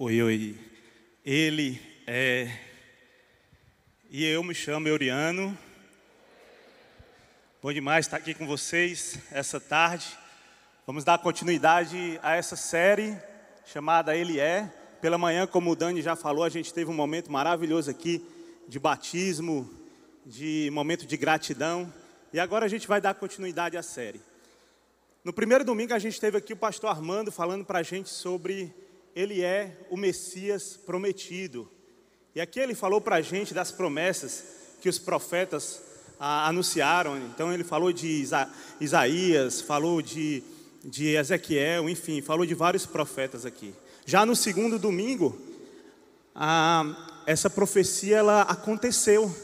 Oi, oi. Ele é... E eu me chamo Euriano. Bom demais estar aqui com vocês essa tarde. Vamos dar continuidade a essa série chamada Ele é. Pela manhã, como o Dani já falou, a gente teve um momento maravilhoso aqui de batismo, de momento de gratidão. E agora a gente vai dar continuidade à série. No primeiro domingo a gente teve aqui o pastor Armando falando para a gente sobre Ele é o Messias prometido. E aqui ele falou para a gente das promessas que os profetas anunciaram. Então ele falou de Isaías, falou de Ezequiel, enfim, falou de vários profetas aqui. Já no segundo domingo, essa profecia ela aconteceu.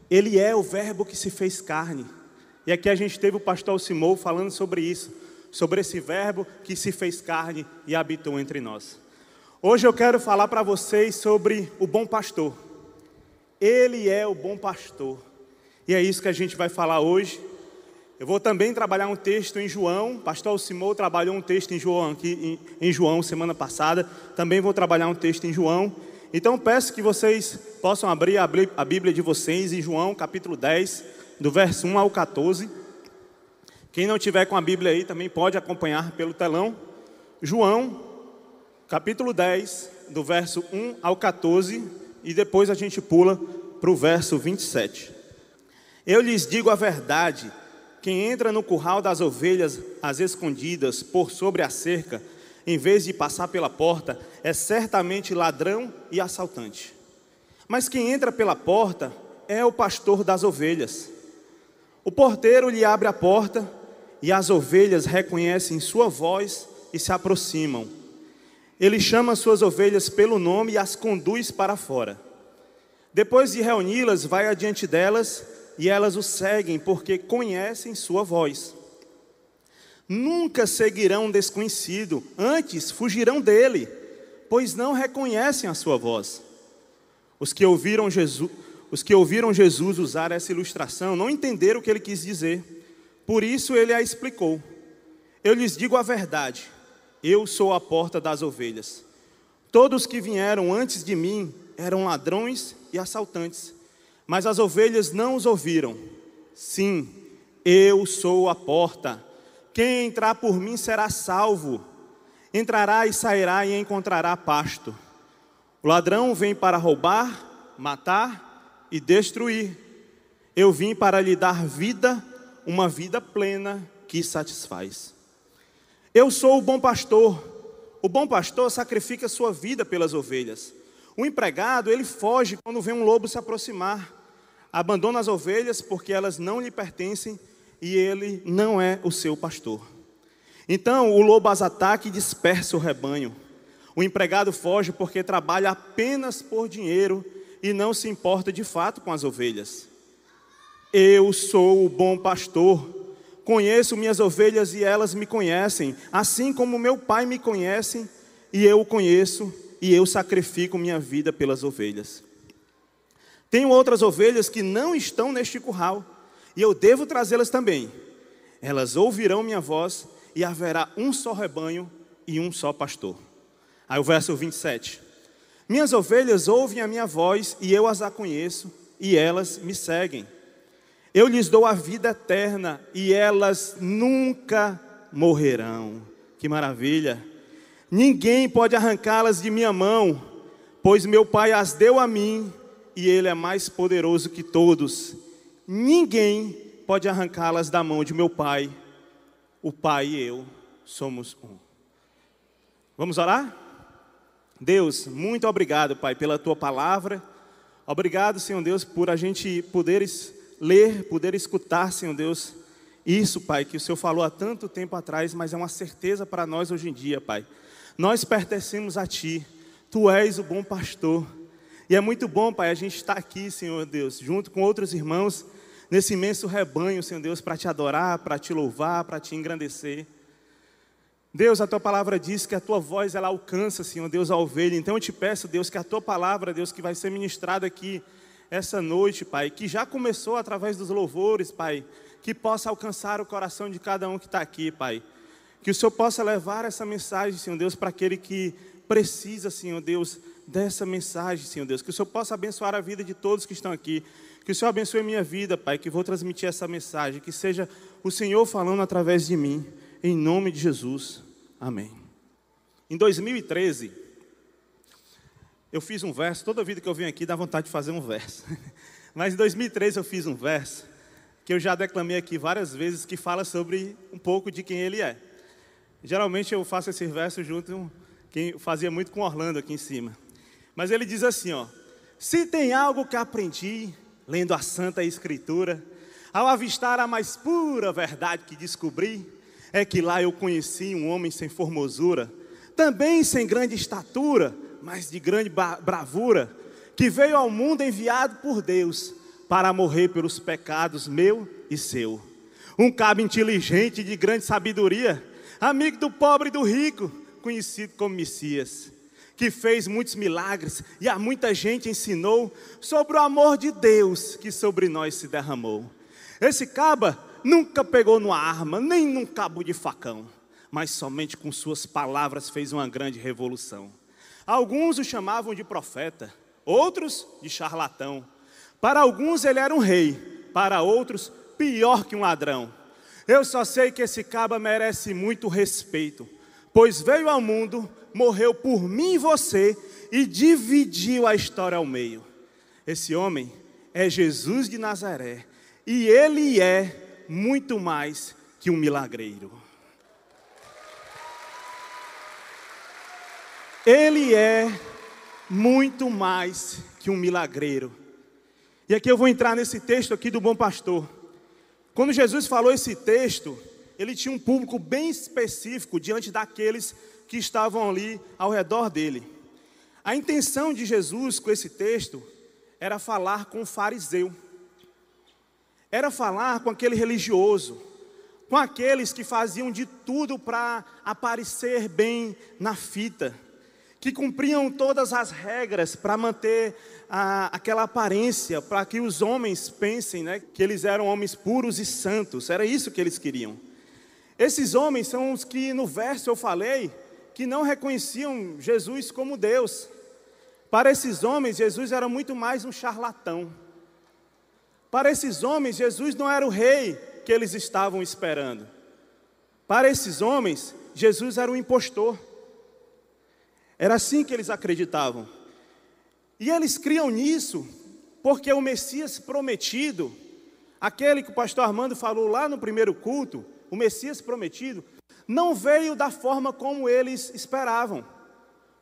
Ele é o verbo que se fez carne. E aqui a gente teve o pastor Alcimou falando sobre isso, sobre esse verbo que se fez carne e habitou entre nós. Hoje eu quero falar para vocês sobre o bom pastor. Ele é o bom pastor. E é isso que a gente vai falar hoje. Eu vou também trabalhar um texto em João. Pastor Alcimou trabalhou um texto em João aqui em João semana passada. Também vou trabalhar um texto em João. Então peço que vocês possam abrir a Bíblia de vocês em João capítulo 10, do verso 1 ao 14. Quem não tiver com a Bíblia aí também pode acompanhar pelo telão. João, capítulo 10, do verso 1 ao 14. E depois a gente pula para o verso 27. Eu lhes digo a verdade: quem entra no curral das ovelhas às escondidas por sobre a cerca, em vez de passar pela porta, é certamente ladrão e assaltante. Mas quem entra pela porta é o pastor das ovelhas. O porteiro lhe abre a porta e as ovelhas reconhecem sua voz e se aproximam. Ele chama suas ovelhas pelo nome e as conduz para fora. Depois de reuni-las, vai adiante delas e elas o seguem porque conhecem sua voz. Nunca seguirão um desconhecido, antes fugirão dele, pois não reconhecem a sua voz. Os que ouviram Jesus usar essa ilustração não entenderam o que ele quis dizer. Por isso ele a explicou. Eu lhes digo a verdade: eu sou a porta das ovelhas. Todos que vieram antes de mim eram ladrões e assaltantes, mas as ovelhas não os ouviram. Sim, eu sou a porta. Quem entrar por mim será salvo. Entrará e sairá e encontrará pasto. O ladrão vem para roubar, matar e destruir. Eu vim para lhe dar vida, uma vida plena que satisfaz. Eu sou o bom pastor. O bom pastor sacrifica sua vida pelas ovelhas. O empregado, ele foge quando vê um lobo se aproximar. Abandona as ovelhas porque elas não lhe pertencem e ele não é o seu pastor. Então o lobo as ataca e dispersa o rebanho. O empregado foge porque trabalha apenas por dinheiro e não se importa de fato com as ovelhas. Eu sou o bom pastor. Conheço minhas ovelhas e elas me conhecem, assim como meu Pai me conhece e eu o conheço e eu sacrifico minha vida pelas ovelhas. Tenho outras ovelhas que não estão neste curral e eu devo trazê-las também. Elas ouvirão minha voz e haverá um só rebanho e um só pastor. Aí o verso 27. Minhas ovelhas ouvem a minha voz e eu as conheço e elas me seguem. Eu lhes dou a vida eterna e elas nunca morrerão. Que maravilha! Ninguém pode arrancá-las de minha mão, pois meu Pai as deu a mim e Ele é mais poderoso que todos. Ninguém pode arrancá-las da mão de meu Pai. O Pai e eu somos um. Vamos orar? Deus, muito obrigado, Pai, pela Tua palavra. Obrigado, Senhor Deus, por a gente poder ler, poder escutar, Senhor Deus, isso, Pai, que o Senhor falou há tanto tempo atrás, mas é uma certeza para nós hoje em dia, Pai. Nós pertencemos a Ti. Tu és o bom pastor. E é muito bom, Pai, a gente estar aqui, Senhor Deus, junto com outros irmãos, nesse imenso rebanho, Senhor Deus, para Te adorar, para Te louvar, para Te engrandecer. Deus, a Tua palavra diz que a Tua voz, ela alcança, Senhor Deus, a ovelha. Então eu Te peço, Deus, que a Tua palavra, Deus, que vai ser ministrada aqui essa noite, Pai, que já começou através dos louvores, Pai, que possa alcançar o coração de cada um que está aqui, Pai. Que o Senhor possa levar essa mensagem, Senhor Deus, para aquele que precisa, Senhor Deus, dessa mensagem, Senhor Deus. Que o Senhor possa abençoar a vida de todos que estão aqui. Que o Senhor abençoe a minha vida, Pai, que vou transmitir essa mensagem. Que seja o Senhor falando através de mim, em nome de Jesus. Amém. Em 2013, eu fiz um verso. Toda vida que eu venho aqui dá vontade de fazer um verso. Mas em 2013 eu fiz um verso que eu já declamei aqui várias vezes, que fala sobre um pouco de quem ele é. Geralmente eu faço esse verso junto, quem fazia muito com Orlando aqui em cima. Mas ele diz assim, ó: se tem algo que aprendi lendo a Santa Escritura, ao avistar a mais pura verdade que descobri, é que lá eu conheci um homem sem formosura, também sem grande estatura, mas de grande bravura, que veio ao mundo enviado por Deus para morrer pelos pecados meu e seu. Um cabo inteligente de grande sabedoria, amigo do pobre e do rico, conhecido como Messias, que fez muitos milagres e a muita gente ensinou sobre o amor de Deus que sobre nós se derramou. Esse caba nunca pegou numa arma, nem num cabo de facão, mas somente com suas palavras fez uma grande revolução. Alguns o chamavam de profeta, outros de charlatão. Para alguns ele era um rei, para outros pior que um ladrão. Eu só sei que esse caba merece muito respeito, pois veio ao mundo, morreu por mim e você e dividiu a história ao meio. Esse homem é Jesus de Nazaré e ele é muito mais que um milagreiro. Ele é muito mais que um milagreiro. E aqui eu vou entrar nesse texto aqui do Bom Pastor. Quando Jesus falou esse texto, ele tinha um público bem específico diante daqueles que estavam ali ao redor dele. A intenção de Jesus com esse texto era falar com o fariseu. Era falar com aquele religioso, com aqueles que faziam de tudo para aparecer bem na fita, que cumpriam todas as regras para manter aquela aparência, para que os homens pensem, né, que eles eram homens puros e santos. Era isso que eles queriam. Esses homens são os que no verso eu falei, que não reconheciam Jesus como Deus. Para esses homens, Jesus era muito mais um charlatão. Para esses homens, Jesus não era o rei que eles estavam esperando. Para esses homens, Jesus era um impostor. Era assim que eles acreditavam. E eles criam nisso, porque o Messias prometido, aquele que o pastor Armando falou lá no primeiro culto, o Messias prometido, não veio da forma como eles esperavam.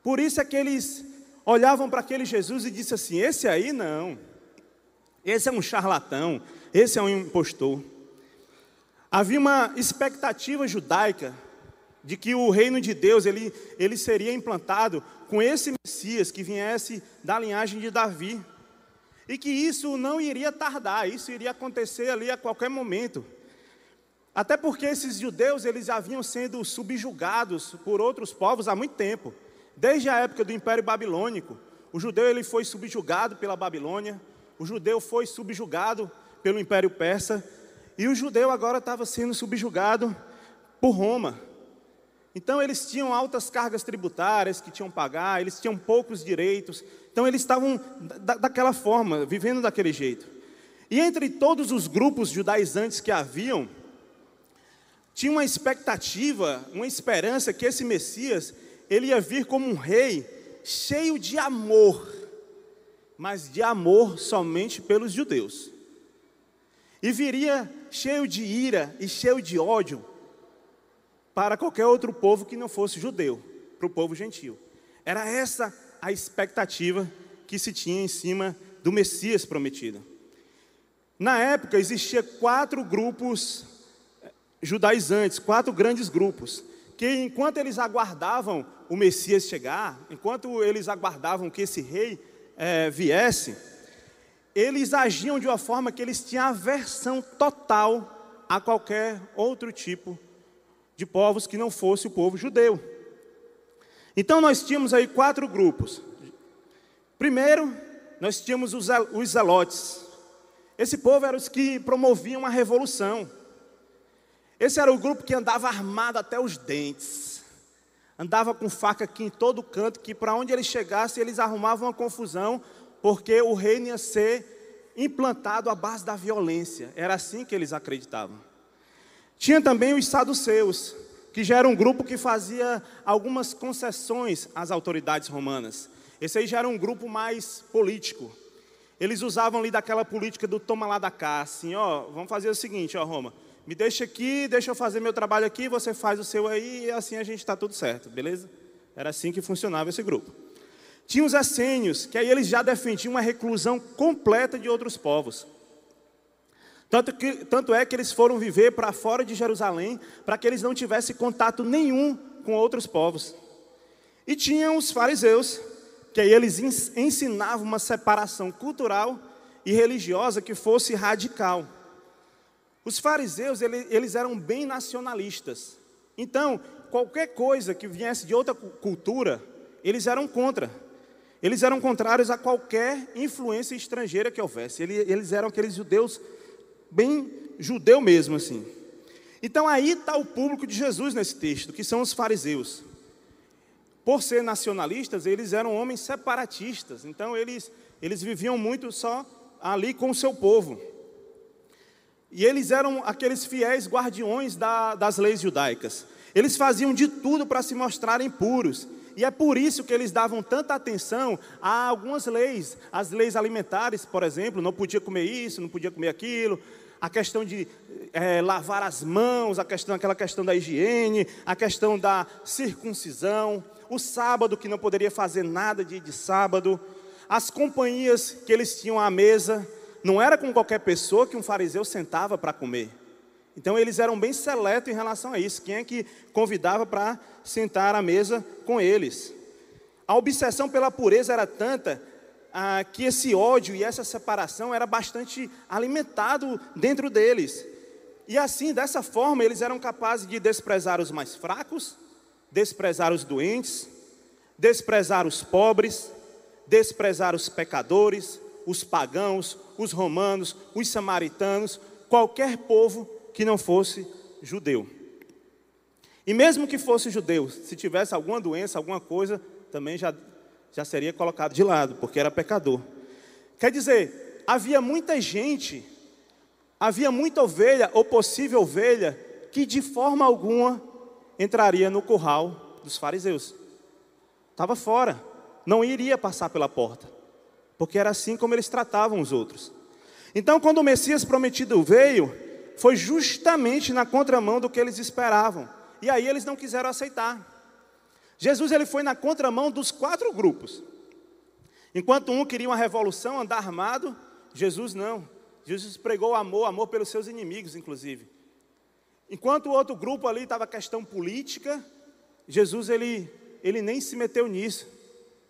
Por isso é que eles olhavam para aquele Jesus e disseram assim: esse aí não, esse é um charlatão, esse é um impostor. Havia uma expectativa judaica de que o reino de Deus ele seria implantado com esse Messias que viesse da linhagem de Davi. E que isso não iria tardar, isso iria acontecer ali a qualquer momento. Até porque esses judeus, eles haviam sendo subjugados por outros povos há muito tempo. Desde a época do Império Babilônico, o judeu ele foi subjugado pela Babilônia, o judeu foi subjugado pelo Império Persa, e o judeu agora estava sendo subjugado por Roma. Então eles tinham altas cargas tributárias que tinham que pagar, eles tinham poucos direitos, então eles estavam daquela forma, vivendo daquele jeito. E entre todos os grupos judaizantes que haviam, tinha uma expectativa, uma esperança que esse Messias, ele ia vir como um rei cheio de amor, mas de amor somente pelos judeus. E viria cheio de ira e cheio de ódio para qualquer outro povo que não fosse judeu, para o povo gentil. Era essa a expectativa que se tinha em cima do Messias prometido. Na época existia 4 grupos judaizantes, 4 grandes grupos, que enquanto eles aguardavam o Messias chegar, enquanto eles aguardavam que esse rei viesse, eles agiam de uma forma que eles tinham aversão total a qualquer outro tipo de povos que não fosse o povo judeu. Então nós tínhamos aí 4 grupos. Primeiro, nós tínhamos os zelotes. Esse povo eram os que promoviam a revolução. Esse era o grupo que andava armado até os dentes. Andava com faca aqui em todo canto, que para onde eles chegassem, eles arrumavam uma confusão, porque o reino ia ser implantado à base da violência. Era assim que eles acreditavam. Tinha também os saduceus, que já era um grupo que fazia algumas concessões às autoridades romanas. Esse aí já era um grupo mais político. Eles usavam ali daquela política do toma lá da cá, assim, ó, vamos fazer o seguinte, ó, Roma, me deixa aqui, deixa eu fazer meu trabalho aqui, você faz o seu aí, e assim a gente está tudo certo, beleza? Era assim que funcionava esse grupo. Tinha os essênios, que aí eles já defendiam uma reclusão completa de outros povos. Tanto é que eles foram viver para fora de Jerusalém, para que eles não tivessem contato nenhum com outros povos. E tinham os fariseus, que aí eles ensinavam uma separação cultural e religiosa que fosse radical. Os fariseus, eles eram bem nacionalistas. Então, qualquer coisa que viesse de outra cultura, eles eram contra. Eles eram contrários a qualquer influência estrangeira que houvesse. Eles eram aqueles judeus, bem judeu mesmo, assim. Então, aí está o público de Jesus nesse texto, que são os fariseus. Por ser nacionalistas, eles eram homens separatistas. Então, eles viviam muito só ali com o seu povo. E eles eram aqueles fiéis guardiões das leis judaicas. Eles faziam de tudo para se mostrarem puros. E é por isso que eles davam tanta atenção a algumas leis. As leis alimentares, por exemplo, não podia comer isso, não podia comer aquilo. A questão de lavar as mãos, aquela questão da higiene, a questão da circuncisão. O sábado, que não poderia fazer nada de sábado. As companhias que eles tinham à mesa. Não era com qualquer pessoa que um fariseu sentava para comer. Então, eles eram bem seletos em relação a isso. Quem é que convidava para sentar à mesa com eles? A obsessão pela pureza era tanta que esse ódio e essa separação era bastante alimentado dentro deles. E assim, dessa forma, eles eram capazes de desprezar os mais fracos, desprezar os doentes, desprezar os pobres, desprezar os pecadores, os pagãos, os romanos, os samaritanos, qualquer povo que não fosse judeu. E mesmo que fosse judeu, se tivesse alguma doença, alguma coisa, também já seria colocado de lado, porque era pecador. Quer dizer, havia muita gente, havia muita ovelha, ou possível ovelha, que de forma alguma entraria no curral dos fariseus. Estava fora, não iria passar pela porta. Porque era assim como eles tratavam os outros. Então, quando o Messias prometido veio, foi justamente na contramão do que eles esperavam. E aí eles não quiseram aceitar. Jesus, ele foi na contramão dos 4 grupos. Enquanto um queria uma revolução, andar armado, Jesus não. Jesus pregou amor pelos seus inimigos, inclusive. Enquanto o outro grupo ali estava questão política, Jesus, ele nem se meteu nisso.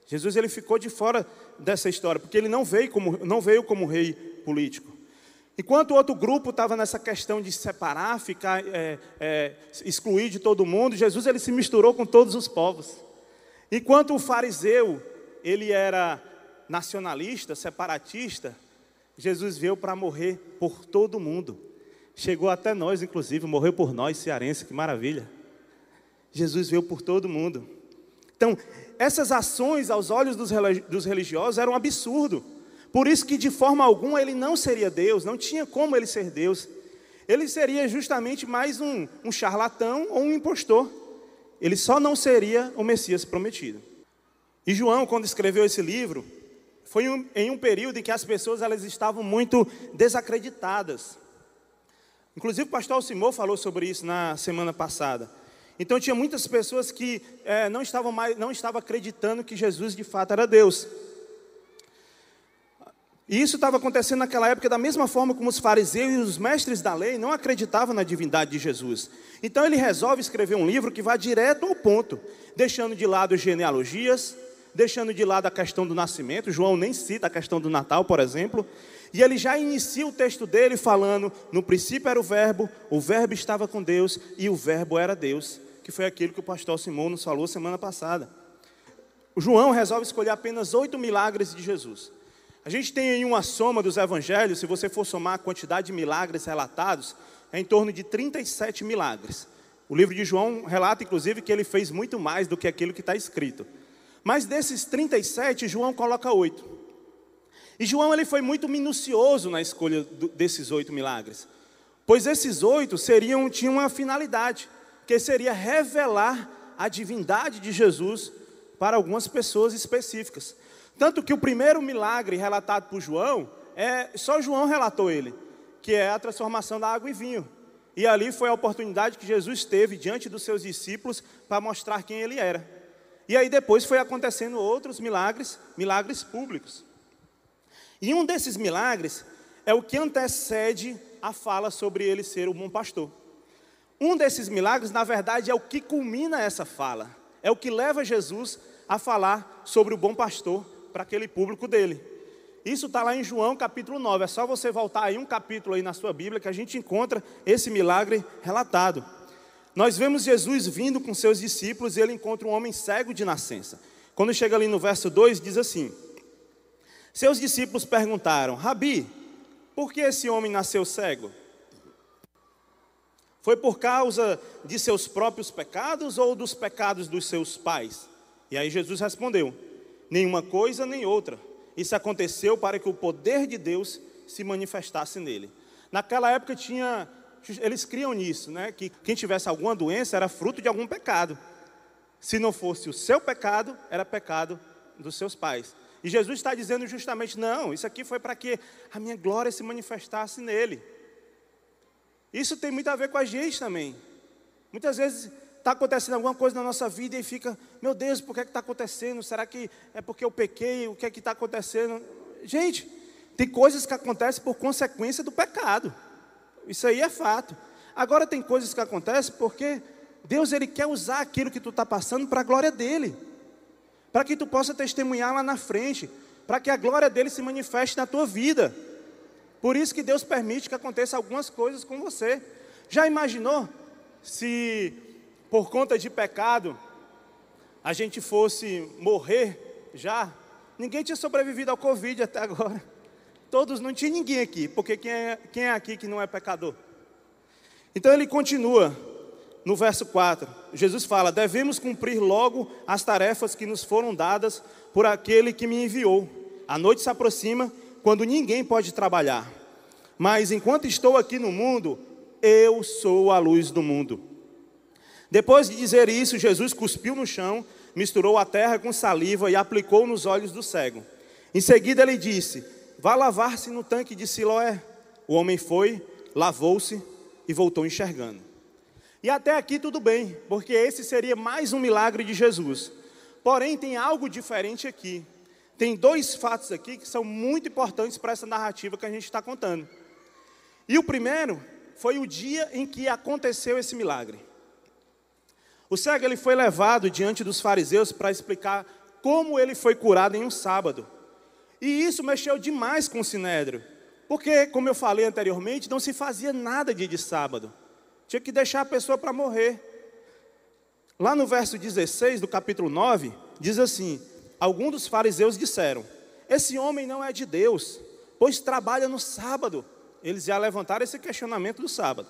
Jesus, ele ficou de fora dessa história, porque ele não veio como rei político. Enquanto o outro grupo estava nessa questão de separar, ficar, excluir de todo mundo, Jesus, ele se misturou com todos os povos. Enquanto o fariseu, ele era nacionalista, separatista, Jesus veio para morrer por todo mundo. Chegou até nós, inclusive, morreu por nós, cearense, que maravilha. Jesus veio por todo mundo. Então, essas ações aos olhos dos religiosos eram um absurdo. Por isso que de forma alguma ele não seria Deus, não tinha como ele ser Deus. Ele seria justamente mais um charlatão ou um impostor. Ele só não seria o Messias prometido. E João, quando escreveu esse livro, foi em um período em que as pessoas elas estavam muito desacreditadas. Inclusive o pastor Alcimor falou sobre isso na semana passada. Então tinha muitas pessoas que não estavam acreditando que Jesus de fato era Deus. E isso estava acontecendo naquela época da mesma forma como os fariseus e os mestres da lei não acreditavam na divindade de Jesus. Então ele resolve escrever um livro que vai direto ao ponto, deixando de lado genealogias, deixando de lado a questão do nascimento. João nem cita a questão do Natal, por exemplo. E ele já inicia o texto dele falando, no princípio era o verbo estava com Deus e o verbo era Deus, que foi aquilo que o pastor Simão nos falou semana passada. O João resolve escolher apenas 8 milagres de Jesus. A gente tem aí uma soma dos evangelhos, se você for somar a quantidade de milagres relatados, é em torno de 37 milagres. O livro de João relata, inclusive, que ele fez muito mais do que aquilo que está escrito. Mas desses 37, João coloca 8. E João ele foi muito minucioso na escolha desses 8 milagres. Pois esses 8 tinham uma finalidade, que seria revelar a divindade de Jesus para algumas pessoas específicas. Tanto que o primeiro milagre relatado por João, só João relatou ele, que é a transformação da água em vinho. E ali foi a oportunidade que Jesus teve diante dos seus discípulos para mostrar quem ele era. E aí depois foi acontecendo outros milagres públicos. E um desses milagres é o que antecede a fala sobre ele ser o bom pastor. Um desses milagres, na verdade, é o que culmina essa fala. É o que leva Jesus a falar sobre o bom pastor para aquele público dele. Isso está lá em João capítulo 9. É só você voltar aí um capítulo aí na sua Bíblia que a gente encontra esse milagre relatado. Nós vemos Jesus vindo com seus discípulos e ele encontra um homem cego de nascença. Quando chega ali no verso 2, diz assim: seus discípulos perguntaram: Rabi, por que esse homem nasceu cego? Foi por causa de seus próprios pecados ou dos pecados dos seus pais? E aí Jesus respondeu: nenhuma coisa nem outra. Isso aconteceu para que o poder de Deus se manifestasse nele. Naquela época eles criam nisso, né? Que quem tivesse alguma doença era fruto de algum pecado. Se não fosse o seu pecado, era pecado dos seus pais. E Jesus está dizendo justamente, não, isso aqui foi para que a minha glória se manifestasse nele. Isso tem muito a ver com a gente também. Muitas vezes está acontecendo alguma coisa na nossa vida e fica, meu Deus, por que está acontecendo? Será que é porque eu pequei? O que é que está acontecendo? Gente, tem coisas que acontecem por consequência do pecado. Isso aí é fato. Agora tem coisas que acontecem porque Deus ele quer usar aquilo que tu está passando para a glória dele. Para que tu possa testemunhar lá na frente. Para que a glória dele se manifeste na tua vida. Por isso que Deus permite que aconteça algumas coisas com você. Já imaginou se por conta de pecado a gente fosse morrer já? Ninguém tinha sobrevivido ao Covid até agora. Todos, não tinha ninguém aqui, porque quem é aqui que não é pecador? Então ele continua no verso 4. Jesus fala: devemos cumprir logo as tarefas que nos foram dadas por aquele que me enviou. A noite se aproxima, quando ninguém pode trabalhar. Mas enquanto estou aqui no mundo, eu sou a luz do mundo. Depois de dizer isso, Jesus cuspiu no chão, misturou a terra com saliva e aplicou nos olhos do cego. Em seguida ele disse: vá lavar-se no tanque de Siloé. O homem foi, lavou-se e voltou enxergando. E até aqui tudo bem, porque esse seria mais um milagre de Jesus. Porém tem algo diferente aqui. Tem 2 fatos aqui que são muito importantes para essa narrativa que a gente está contando. E o primeiro foi o dia em que aconteceu esse milagre. O cego ele foi levado diante dos fariseus para explicar como ele foi curado em um sábado. E isso mexeu demais com o sinédrio. Porque, como eu falei anteriormente, não se fazia nada dia de sábado. Tinha que deixar a pessoa para morrer. Lá no verso 16 do capítulo 9, diz assim: alguns dos fariseus disseram: esse homem não é de Deus, pois trabalha no sábado. Eles já levantaram esse questionamento do sábado.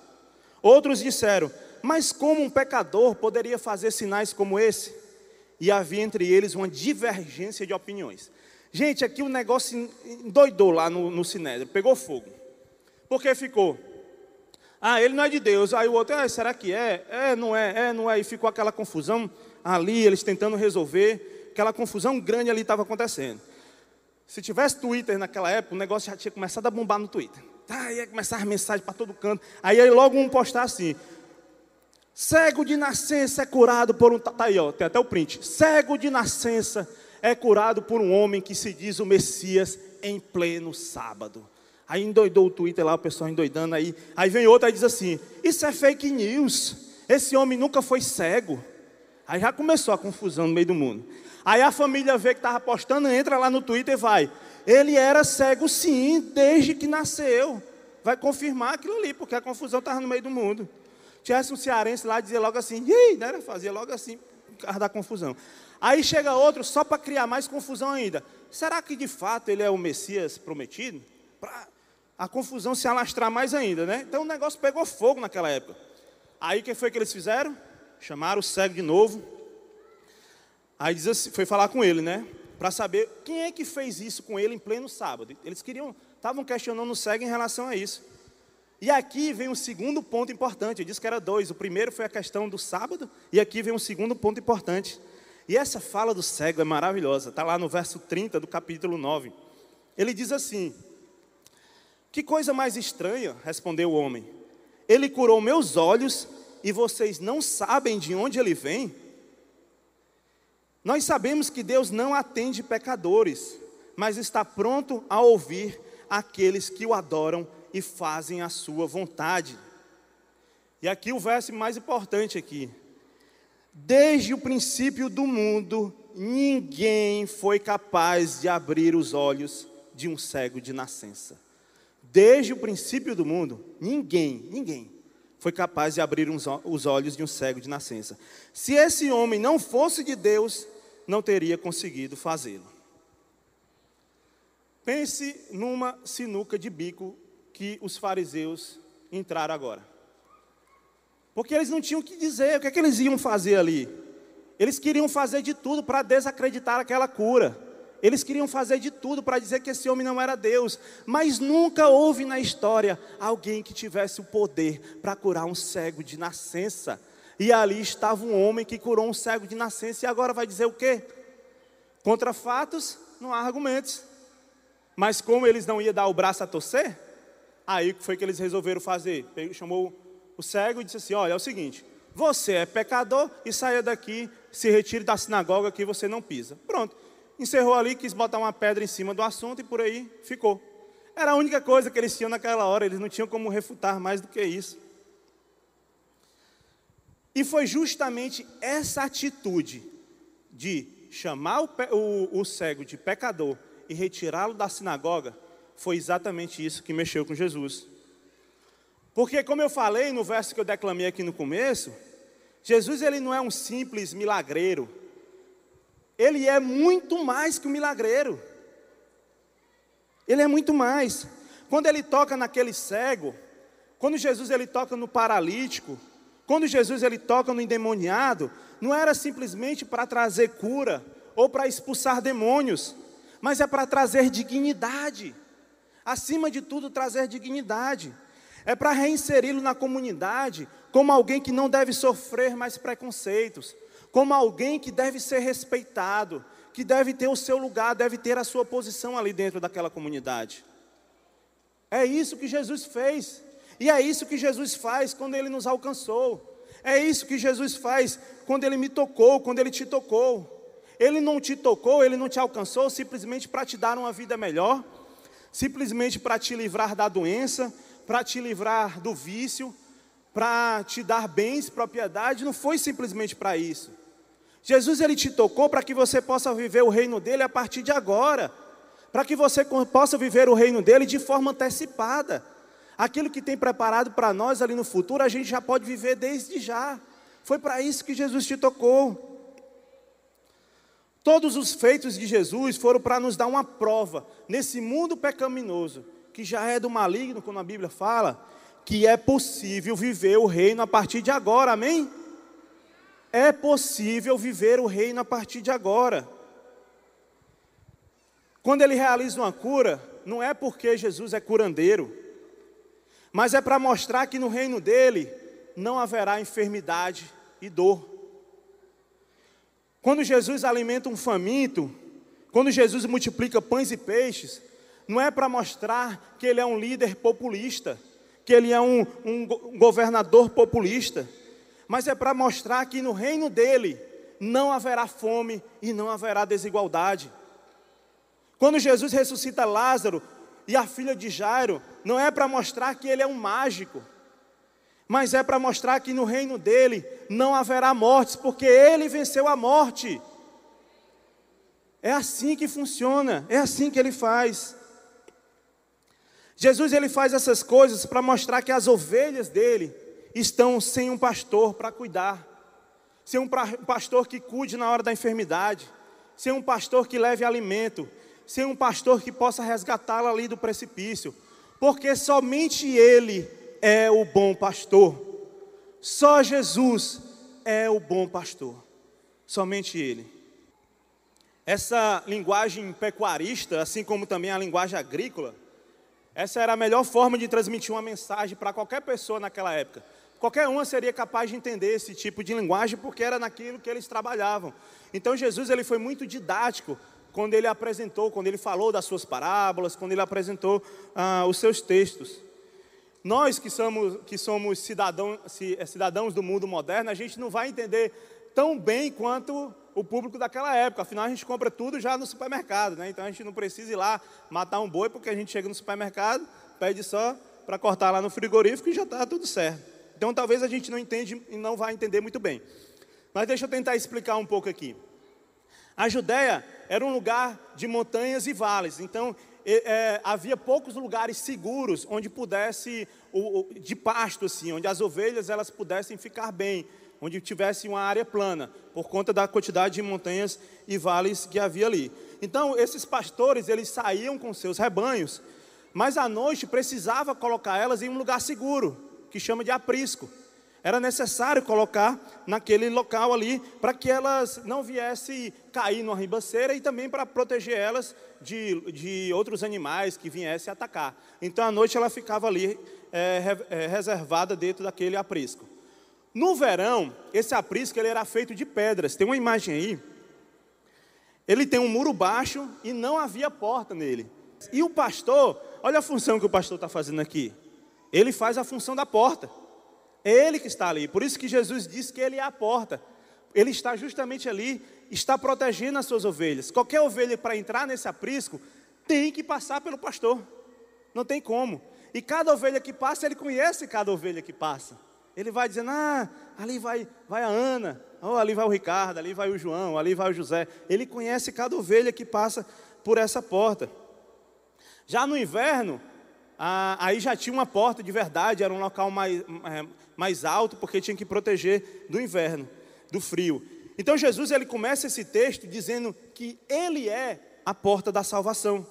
Outros disseram: mas como um pecador poderia fazer sinais como esse? E havia entre eles uma divergência de opiniões. Gente, aqui o negócio endoidou lá no sinédrio, pegou fogo. Porque ficou: ele não é de Deus. Aí o outro: será que é? Não é. E ficou aquela confusão ali, eles tentando resolver. Aquela confusão grande ali estava acontecendo. Se tivesse Twitter naquela época, o negócio já tinha começado a bombar no Twitter. Ia começar as mensagens para todo canto. Aí logo um postar assim: cego de nascença é curado por um... Tá aí, ó, tem até o print. Cego de nascença é curado por um homem que se diz o Messias em pleno sábado. Aí endoidou o Twitter lá, o pessoal endoidando aí. Aí vem outro e diz assim: isso é fake news. Esse homem nunca foi cego. Aí já começou a confusão no meio do mundo. Aí a família vê que estava postando, entra lá no Twitter e vai: ele era cego sim, desde que nasceu. Vai confirmar aquilo ali, porque a confusão estava no meio do mundo. Tivesse um cearense lá, dizia logo assim, né? Fazia logo assim, por causa da confusão. Aí chega outro, só para criar mais confusão ainda: será que de fato ele é o Messias prometido? Para a confusão se alastrar mais ainda, né? Então o negócio pegou fogo naquela época. Aí o que foi que eles fizeram? Chamaram o cego de novo. Aí diz assim, foi falar com ele, né? Para saber quem é que fez isso com ele em pleno sábado. Eles estavam questionando o cego em relação a isso. E aqui vem um segundo ponto importante. Eu disse que era 2. O primeiro foi a questão do sábado. E aqui vem um segundo ponto importante. E essa fala do cego é maravilhosa. Está lá no verso 30 do capítulo 9. Ele diz assim: que coisa mais estranha, respondeu o homem. Ele curou meus olhos e vocês não sabem de onde ele vem? Nós sabemos que Deus não atende pecadores, mas está pronto a ouvir aqueles que o adoram e fazem a sua vontade. E aqui o verso mais importante aqui. Desde o princípio do mundo, ninguém foi capaz de abrir os olhos de um cego de nascença. Desde o princípio do mundo, ninguém foi capaz de abrir os olhos de um cego de nascença. Se esse homem não fosse de Deus, não teria conseguido fazê-lo. Pense numa sinuca de bico que os fariseus entraram agora. Porque eles não tinham o que dizer, o que é que eles iam fazer ali? Eles queriam fazer de tudo para desacreditar aquela cura. Eles queriam fazer de tudo para dizer que esse homem não era Deus. Mas nunca houve na história alguém que tivesse o poder para curar um cego de nascença. E ali estava um homem que curou um cego de nascença. E agora vai dizer o quê? Contra fatos, não há argumentos. Mas como eles não iam dar o braço a torcer, aí o que foi que eles resolveram fazer? Chamou o cego e disse assim: olha, é o seguinte, você é pecador e saia daqui, se retire da sinagoga que você não pisa. Pronto. Encerrou ali, quis botar uma pedra em cima do assunto e por aí ficou. Era a única coisa que eles tinham naquela hora, eles não tinham como refutar mais do que isso. E foi justamente essa atitude de chamar o cego de pecador e retirá-lo da sinagoga, foi exatamente isso que mexeu com Jesus. Porque, como eu falei no verso que eu declamei aqui no começo, Jesus ele não é um simples milagreiro. Ele é muito mais que um milagreiro. Ele é muito mais. Quando ele toca naquele cego, quando Jesus ele toca no paralítico, quando Jesus ele toca no endemoniado, não era simplesmente para trazer cura ou para expulsar demônios, mas é para trazer dignidade. Acima de tudo, trazer dignidade. É para reinseri-lo na comunidade como alguém que não deve sofrer mais preconceitos, como alguém que deve ser respeitado, que deve ter o seu lugar, deve ter a sua posição ali dentro daquela comunidade. É isso que Jesus fez, e é isso que Jesus faz quando Ele nos alcançou. É isso que Jesus faz quando Ele me tocou, quando Ele te tocou. Ele não te tocou, Ele não te alcançou simplesmente para te dar uma vida melhor, simplesmente para te livrar da doença, para te livrar do vício, para te dar bens, propriedade. Não foi simplesmente para isso. Jesus ele te tocou para que você possa viver o reino dele a partir de agora, para que você possa viver o reino dele de forma antecipada. Aquilo que tem preparado para nós ali no futuro, a gente já pode viver desde já. Foi para isso que Jesus te tocou. Todos os feitos de Jesus foram para nos dar uma prova nesse mundo pecaminoso, que já é do maligno, quando a Bíblia fala que é possível viver o reino a partir de agora, amém? É possível viver o reino a partir de agora. Quando ele realiza uma cura, não é porque Jesus é curandeiro, mas é para mostrar que no reino dele não haverá enfermidade e dor. Quando Jesus alimenta um faminto, quando Jesus multiplica pães e peixes, não é para mostrar que ele é um líder populista, que ele é um governador populista, mas é para mostrar que no reino dele não haverá fome e não haverá desigualdade. Quando Jesus ressuscita Lázaro e a filha de Jairo, não é para mostrar que ele é um mágico, mas é para mostrar que no reino dele não haverá mortes, porque ele venceu a morte. É assim que funciona, é assim que ele faz. Jesus ele faz essas coisas para mostrar que as ovelhas dele estão sem um pastor para cuidar, sem um pastor que cuide na hora da enfermidade, sem um pastor que leve alimento, sem um pastor que possa resgatá-la ali do precipício, porque somente ele é o bom pastor. Só Jesus é o bom pastor, somente Ele. Essa linguagem pecuarista, assim como também a linguagem agrícola, essa era a melhor forma de transmitir uma mensagem para qualquer pessoa naquela época. Qualquer uma seria capaz de entender esse tipo de linguagem, porque era naquilo que eles trabalhavam. Então Jesus ele foi muito didático quando ele apresentou, quando ele falou das suas parábolas, quando ele apresentou os seus textos. Nós que somos cidadãos do mundo moderno, a gente não vai entender tão bem quanto o público daquela época. Afinal, a gente compra tudo já no supermercado, né? Então a gente não precisa ir lá matar um boi, porque a gente chega no supermercado, pede só para cortar lá no frigorífico e já está tudo certo. Então talvez a gente não entende e não vai entender muito bem. Mas deixa eu tentar explicar um pouco aqui. A Judéia era um lugar de montanhas e vales, então havia poucos lugares seguros onde pudesse, de pasto assim, onde as ovelhas elas pudessem ficar bem, onde tivesse uma área plana, por conta da quantidade de montanhas e vales que havia ali. Então esses pastores eles saíam com seus rebanhos, mas à noite precisava colocar elas em um lugar seguro, que chama de aprisco. Era necessário colocar naquele local ali, para que elas não viessem cair numa ribanceira e também para proteger elas de outros animais que viessem atacar. Então à noite ela ficava ali reservada dentro daquele aprisco. No verão, esse aprisco ele era feito de pedras. Tem uma imagem aí. Ele tem um muro baixo e não havia porta nele. E o pastor, olha a função que o pastor está fazendo aqui. Ele faz a função da porta. É Ele que está ali. Por isso que Jesus disse que Ele é a porta. Ele está justamente ali, está protegendo as suas ovelhas. Qualquer ovelha para entrar nesse aprisco tem que passar pelo pastor. Não tem como. E cada ovelha que passa, Ele conhece cada ovelha que passa. Ele vai dizendo, ali vai a Ana, ali vai o Ricardo, ali vai o João, ali vai o José. Ele conhece cada ovelha que passa por essa porta. Já no inverno, aí já tinha uma porta de verdade, era um local mais alto, porque tinha que proteger do inverno, do frio. Então Jesus ele começa esse texto dizendo que Ele é a porta da salvação.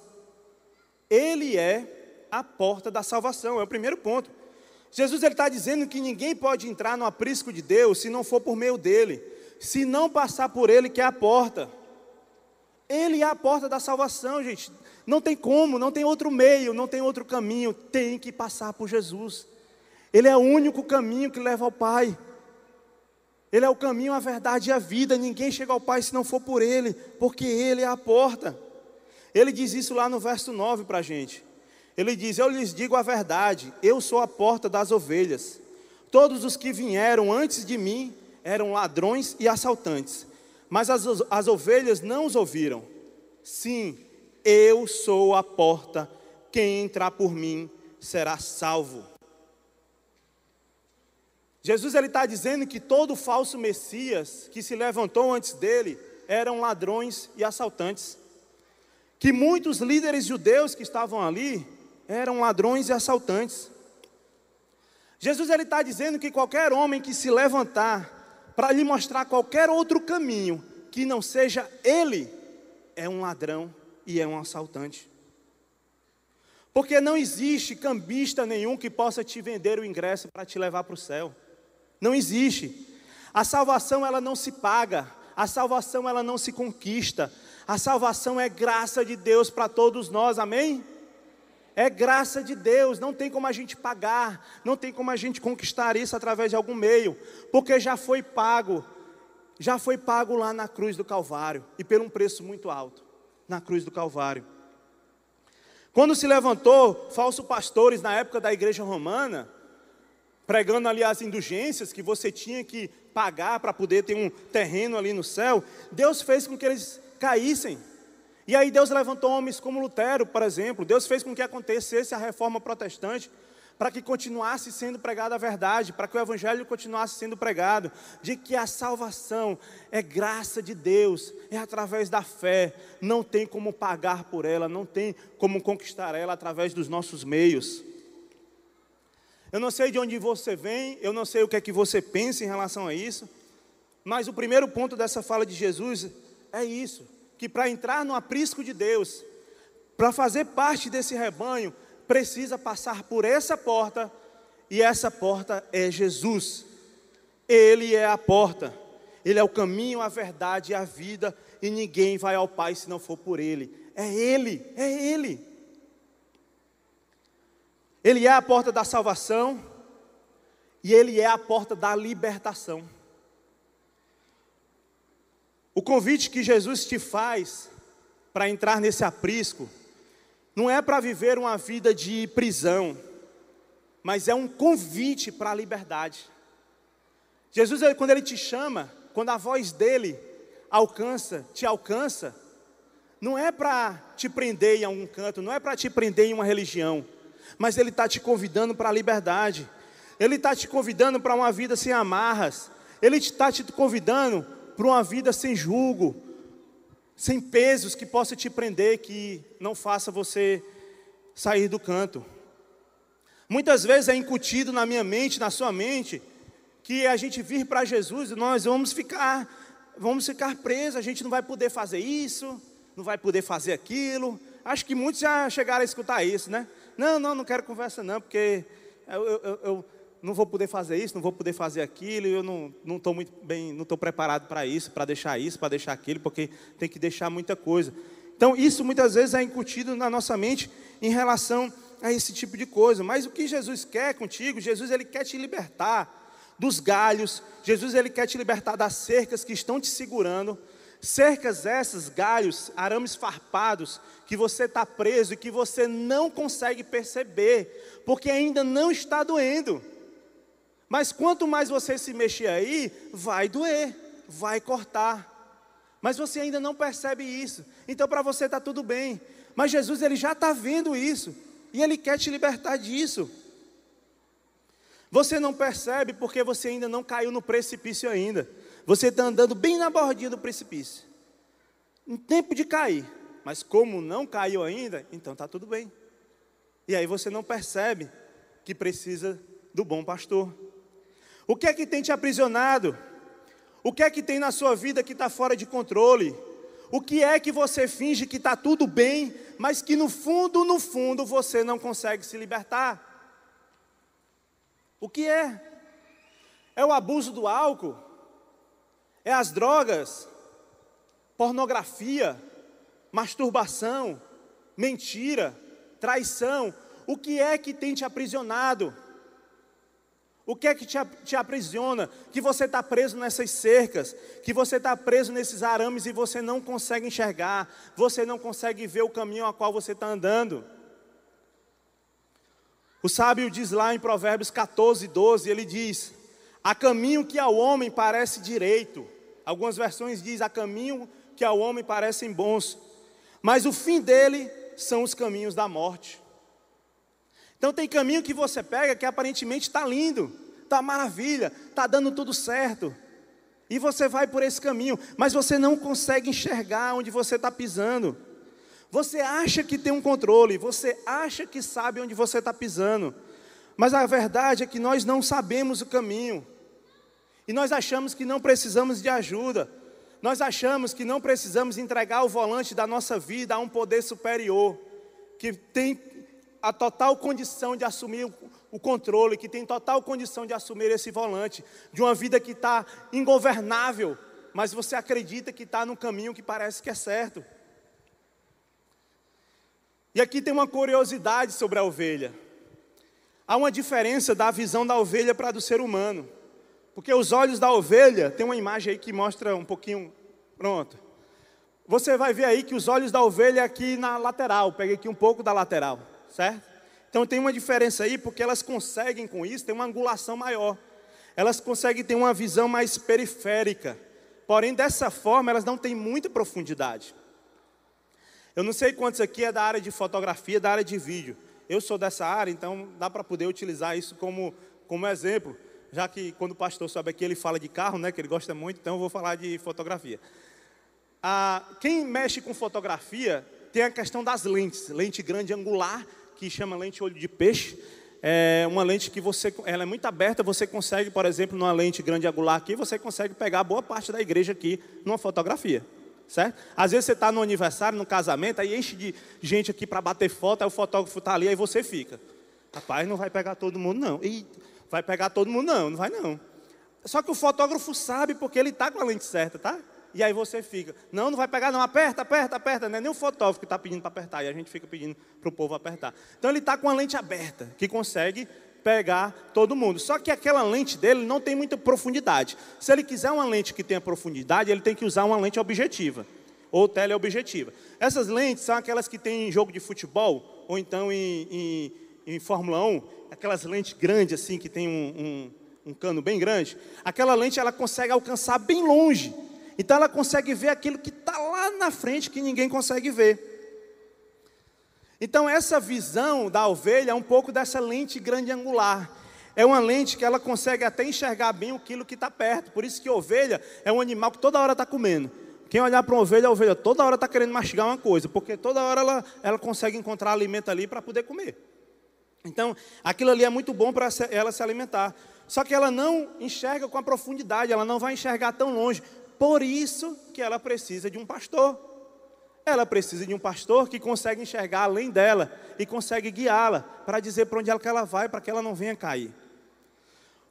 Ele é a porta da salvação, é o primeiro ponto. Jesus ele está dizendo que ninguém pode entrar no aprisco de Deus se não for por meio dele, se não passar por Ele que é a porta. Ele é a porta da salvação, gente. Não tem como, não tem outro meio, não tem outro caminho, tem que passar por Jesus. Ele é o único caminho que leva ao Pai. Ele é o caminho, a verdade e a vida. Ninguém chega ao Pai se não for por Ele, porque Ele é a porta. Ele diz isso lá no verso 9 para a gente. Ele diz, eu lhes digo a verdade, eu sou a porta das ovelhas. Todos os que vieram antes de mim eram ladrões e assaltantes, mas as ovelhas não os ouviram. Sim, eu sou a porta, quem entrar por mim será salvo. Jesus ele está dizendo que todo falso Messias que se levantou antes dele eram ladrões e assaltantes. Que muitos líderes judeus que estavam ali eram ladrões e assaltantes. Jesus ele está dizendo que qualquer homem que se levantar para lhe mostrar qualquer outro caminho que não seja ele, é um ladrão e é um assaltante. Porque não existe cambista nenhum que possa te vender o ingresso para te levar para o céu. Não existe. A salvação ela não se paga, a salvação ela não se conquista. A salvação é graça de Deus para todos nós, amém? É graça de Deus, não tem como a gente pagar, não tem como a gente conquistar isso através de algum meio, porque já foi pago lá na cruz do Calvário, e por um preço muito alto, na cruz do Calvário. Quando se levantou falsos pastores na época da igreja romana, pregando ali as indulgências que você tinha que pagar para poder ter um terreno ali no céu, Deus fez com que eles caíssem. E aí Deus levantou homens como Lutero, por exemplo. Deus fez com que acontecesse a reforma protestante, para que continuasse sendo pregada a verdade, para que o evangelho continuasse sendo pregado, de que a salvação é graça de Deus, é através da fé, não tem como pagar por ela, não tem como conquistar ela através dos nossos meios. Eu não sei de onde você vem, eu não sei o que é que você pensa em relação a isso, mas o primeiro ponto dessa fala de Jesus é isso, que para entrar no aprisco de Deus, para fazer parte desse rebanho, precisa passar por essa porta, e essa porta é Jesus. Ele é a porta. Ele é o caminho, a verdade e a vida. E ninguém vai ao Pai se não for por Ele. É Ele, é Ele. Ele é a porta da salvação. E Ele é a porta da libertação. O convite que Jesus te faz para entrar nesse aprisco não é para viver uma vida de prisão, mas é um convite para a liberdade. Jesus, quando Ele te chama, quando a voz dEle te alcança, não é para te prender em algum canto, não é para te prender em uma religião, mas Ele está te convidando para a liberdade. Ele está te convidando para uma vida sem amarras. Ele está te convidando para uma vida sem julgo, sem pesos que possa te prender, que não faça você sair do canto. Muitas vezes é incutido na minha mente, na sua mente, que a gente vir para Jesus e nós vamos ficar presos, a gente não vai poder fazer isso, não vai poder fazer aquilo. Acho que muitos já chegaram a escutar isso, né? Não quero conversa não, porque eu não vou poder fazer isso, não vou poder fazer aquilo, eu não estou muito bem, não estou preparado para isso, para deixar aquilo, porque tem que deixar muita coisa. Então isso muitas vezes é incutido na nossa mente em relação a esse tipo de coisa. Mas o que Jesus quer contigo? Jesus, Ele quer te libertar dos galhos. Jesus, Ele quer te libertar das cercas que estão te segurando. Cercas essas, galhos, arames farpados, que você está preso e que você não consegue perceber, porque ainda não está doendo. Mas quanto mais você se mexer aí, vai doer, vai cortar. Mas você ainda não percebe isso. Então para você está tudo bem. Mas Jesus, Ele já está vendo isso. E Ele quer te libertar disso. Você não percebe porque você ainda não caiu no precipício ainda. Você está andando bem na bordinha do precipício. Em tempo de cair. Mas como não caiu ainda, então está tudo bem. E aí você não percebe que precisa do bom pastor. O que é que tem te aprisionado? O que é que tem na sua vida que está fora de controle? O que é que você finge que está tudo bem, mas que no fundo você não consegue se libertar? O que é? É o abuso do álcool? É as drogas? Pornografia? Masturbação? Mentira? Traição? O que é que tem te aprisionado? O que é que te aprisiona? Que você está preso nessas cercas, que você está preso nesses arames e você não consegue enxergar, você não consegue ver o caminho ao qual você está andando. O sábio diz lá em Provérbios 14, 12, ele diz: há caminho que ao homem parece direito. Algumas versões dizem: há caminho que ao homem parecem bons, mas o fim dele são os caminhos da morte. Então tem caminho que você pega que aparentemente está lindo, está maravilha, está dando tudo certo. E você vai por esse caminho, mas você não consegue enxergar onde você está pisando. Você acha que tem um controle, você acha que sabe onde você está pisando. Mas a verdade é que nós não sabemos o caminho. E nós achamos que não precisamos de ajuda. Nós achamos que não precisamos entregar o volante da nossa vida a um poder superior, que tem a total condição de assumir o controle, que tem total condição de assumir esse volante, de uma vida que está ingovernável, mas você acredita que está no caminho que parece que é certo. E aqui tem uma curiosidade sobre a ovelha. Há uma diferença da visão da ovelha para a do ser humano, porque os olhos da ovelha, tem uma imagem aí que mostra um pouquinho, pronto. Você vai ver aí que os olhos da ovelha é aqui na lateral, peguei aqui um pouco da lateral. Certo? Então tem uma diferença aí, porque elas conseguem com isso ter uma angulação maior. Elas conseguem ter uma visão mais periférica. Porém, dessa forma, elas não têm muita profundidade. Eu não sei quantos aqui é da área de fotografia, da área de vídeo. Eu sou dessa área, então dá para poder utilizar isso como exemplo. Já que quando o pastor sobe aqui, ele fala de carro, né, que ele gosta muito, então eu vou falar de fotografia. Quem mexe com fotografia tem a questão das lentes. Lente grande angular, que chama lente olho de peixe. É uma lente que ela é muito aberta, você consegue, por exemplo, numa lente grande angular aqui, você consegue pegar boa parte da igreja aqui numa fotografia, certo? Às vezes você está no aniversário, no casamento, aí enche de gente aqui para bater foto, aí o fotógrafo está ali, aí você fica. Rapaz, não vai pegar todo mundo não. E vai pegar todo mundo não vai não. Só que o fotógrafo sabe porque ele está com a lente certa, tá? E aí você fica, não vai pegar não, aperta, aperta, aperta. Não é nem o fotógrafo que está pedindo para apertar, e a gente fica pedindo para o povo apertar. Então ele está com a lente aberta, que consegue pegar todo mundo. Só que aquela lente dele não tem muita profundidade. Se ele quiser uma lente que tenha profundidade, ele tem que usar uma lente objetiva, ou teleobjetiva. Essas lentes são aquelas que tem em jogo de futebol, ou então em Fórmula 1, aquelas lentes grandes assim, que tem um cano bem grande. Aquela lente ela consegue alcançar bem longe. Então ela consegue ver aquilo que está lá na frente que ninguém consegue ver. Então essa visão da ovelha é um pouco dessa lente grande angular. É uma lente que ela consegue até enxergar bem aquilo que está perto. Por isso que a ovelha é um animal que toda hora está comendo. Quem olhar para uma ovelha, a ovelha toda hora está querendo mastigar uma coisa. Porque toda hora ela consegue encontrar alimento ali para poder comer. Então aquilo ali é muito bom para ela se alimentar. Só que ela não enxerga com a profundidade, ela não vai enxergar tão longe. Por isso que ela precisa de um pastor. Ela precisa de um pastor que consegue enxergar além dela e consegue guiá-la para dizer para onde ela vai, para que ela não venha cair.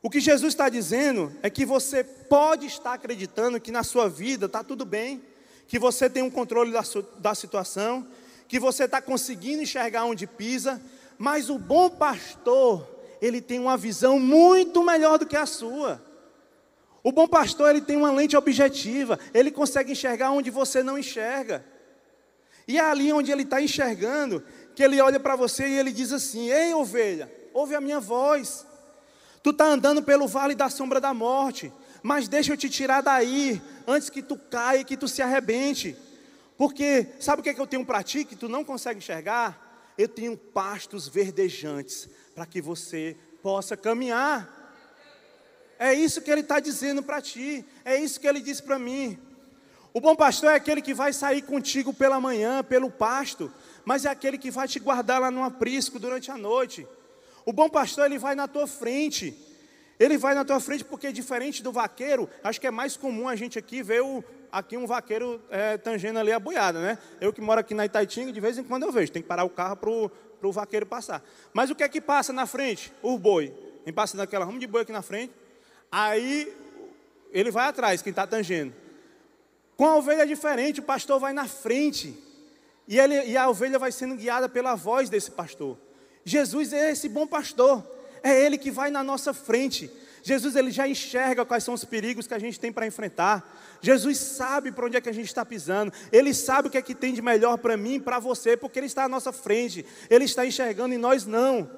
O que Jesus está dizendo é que você pode estar acreditando que na sua vida está tudo bem, que você tem um controle da situação, que você está conseguindo enxergar onde pisa, mas o bom pastor, ele tem uma visão muito melhor do que a sua. O bom pastor, ele tem uma lente objetiva, ele consegue enxergar onde você não enxerga. E é ali onde ele está enxergando, que ele olha para você e ele diz assim: ei ovelha, ouve a minha voz. Tu está andando pelo vale da sombra da morte, mas deixa eu te tirar daí, antes que tu caia e que tu se arrebente. Porque, sabe o que eu tenho para ti, que tu não consegue enxergar? Eu tenho pastos verdejantes, para que você possa caminhar. É isso que ele está dizendo para ti, é isso que ele disse para mim. O bom pastor é aquele que vai sair contigo pela manhã, pelo pasto, mas é aquele que vai te guardar lá no aprisco durante a noite. O bom pastor, ele vai na tua frente. Ele vai na tua frente porque, diferente do vaqueiro, acho que é mais comum a gente aqui ver aqui um vaqueiro tangendo ali a boiada, né? Eu que moro aqui na Itaitinga, de vez em quando eu vejo, tem que parar o carro para o vaqueiro passar. Mas o que é que passa na frente? O boi. Quem passa naquela rama de boi aqui na frente, aí ele vai atrás, quem está tangendo. Com a ovelha é diferente, o pastor vai na frente, e a ovelha vai sendo guiada pela voz desse pastor. Jesus é esse bom pastor, é Ele que vai na nossa frente. Jesus, Ele já enxerga quais são os perigos que a gente tem para enfrentar. Jesus sabe para onde é que a gente está pisando. Ele sabe o que é que tem de melhor para mim e para você, porque Ele está à nossa frente. Ele está enxergando e nós não.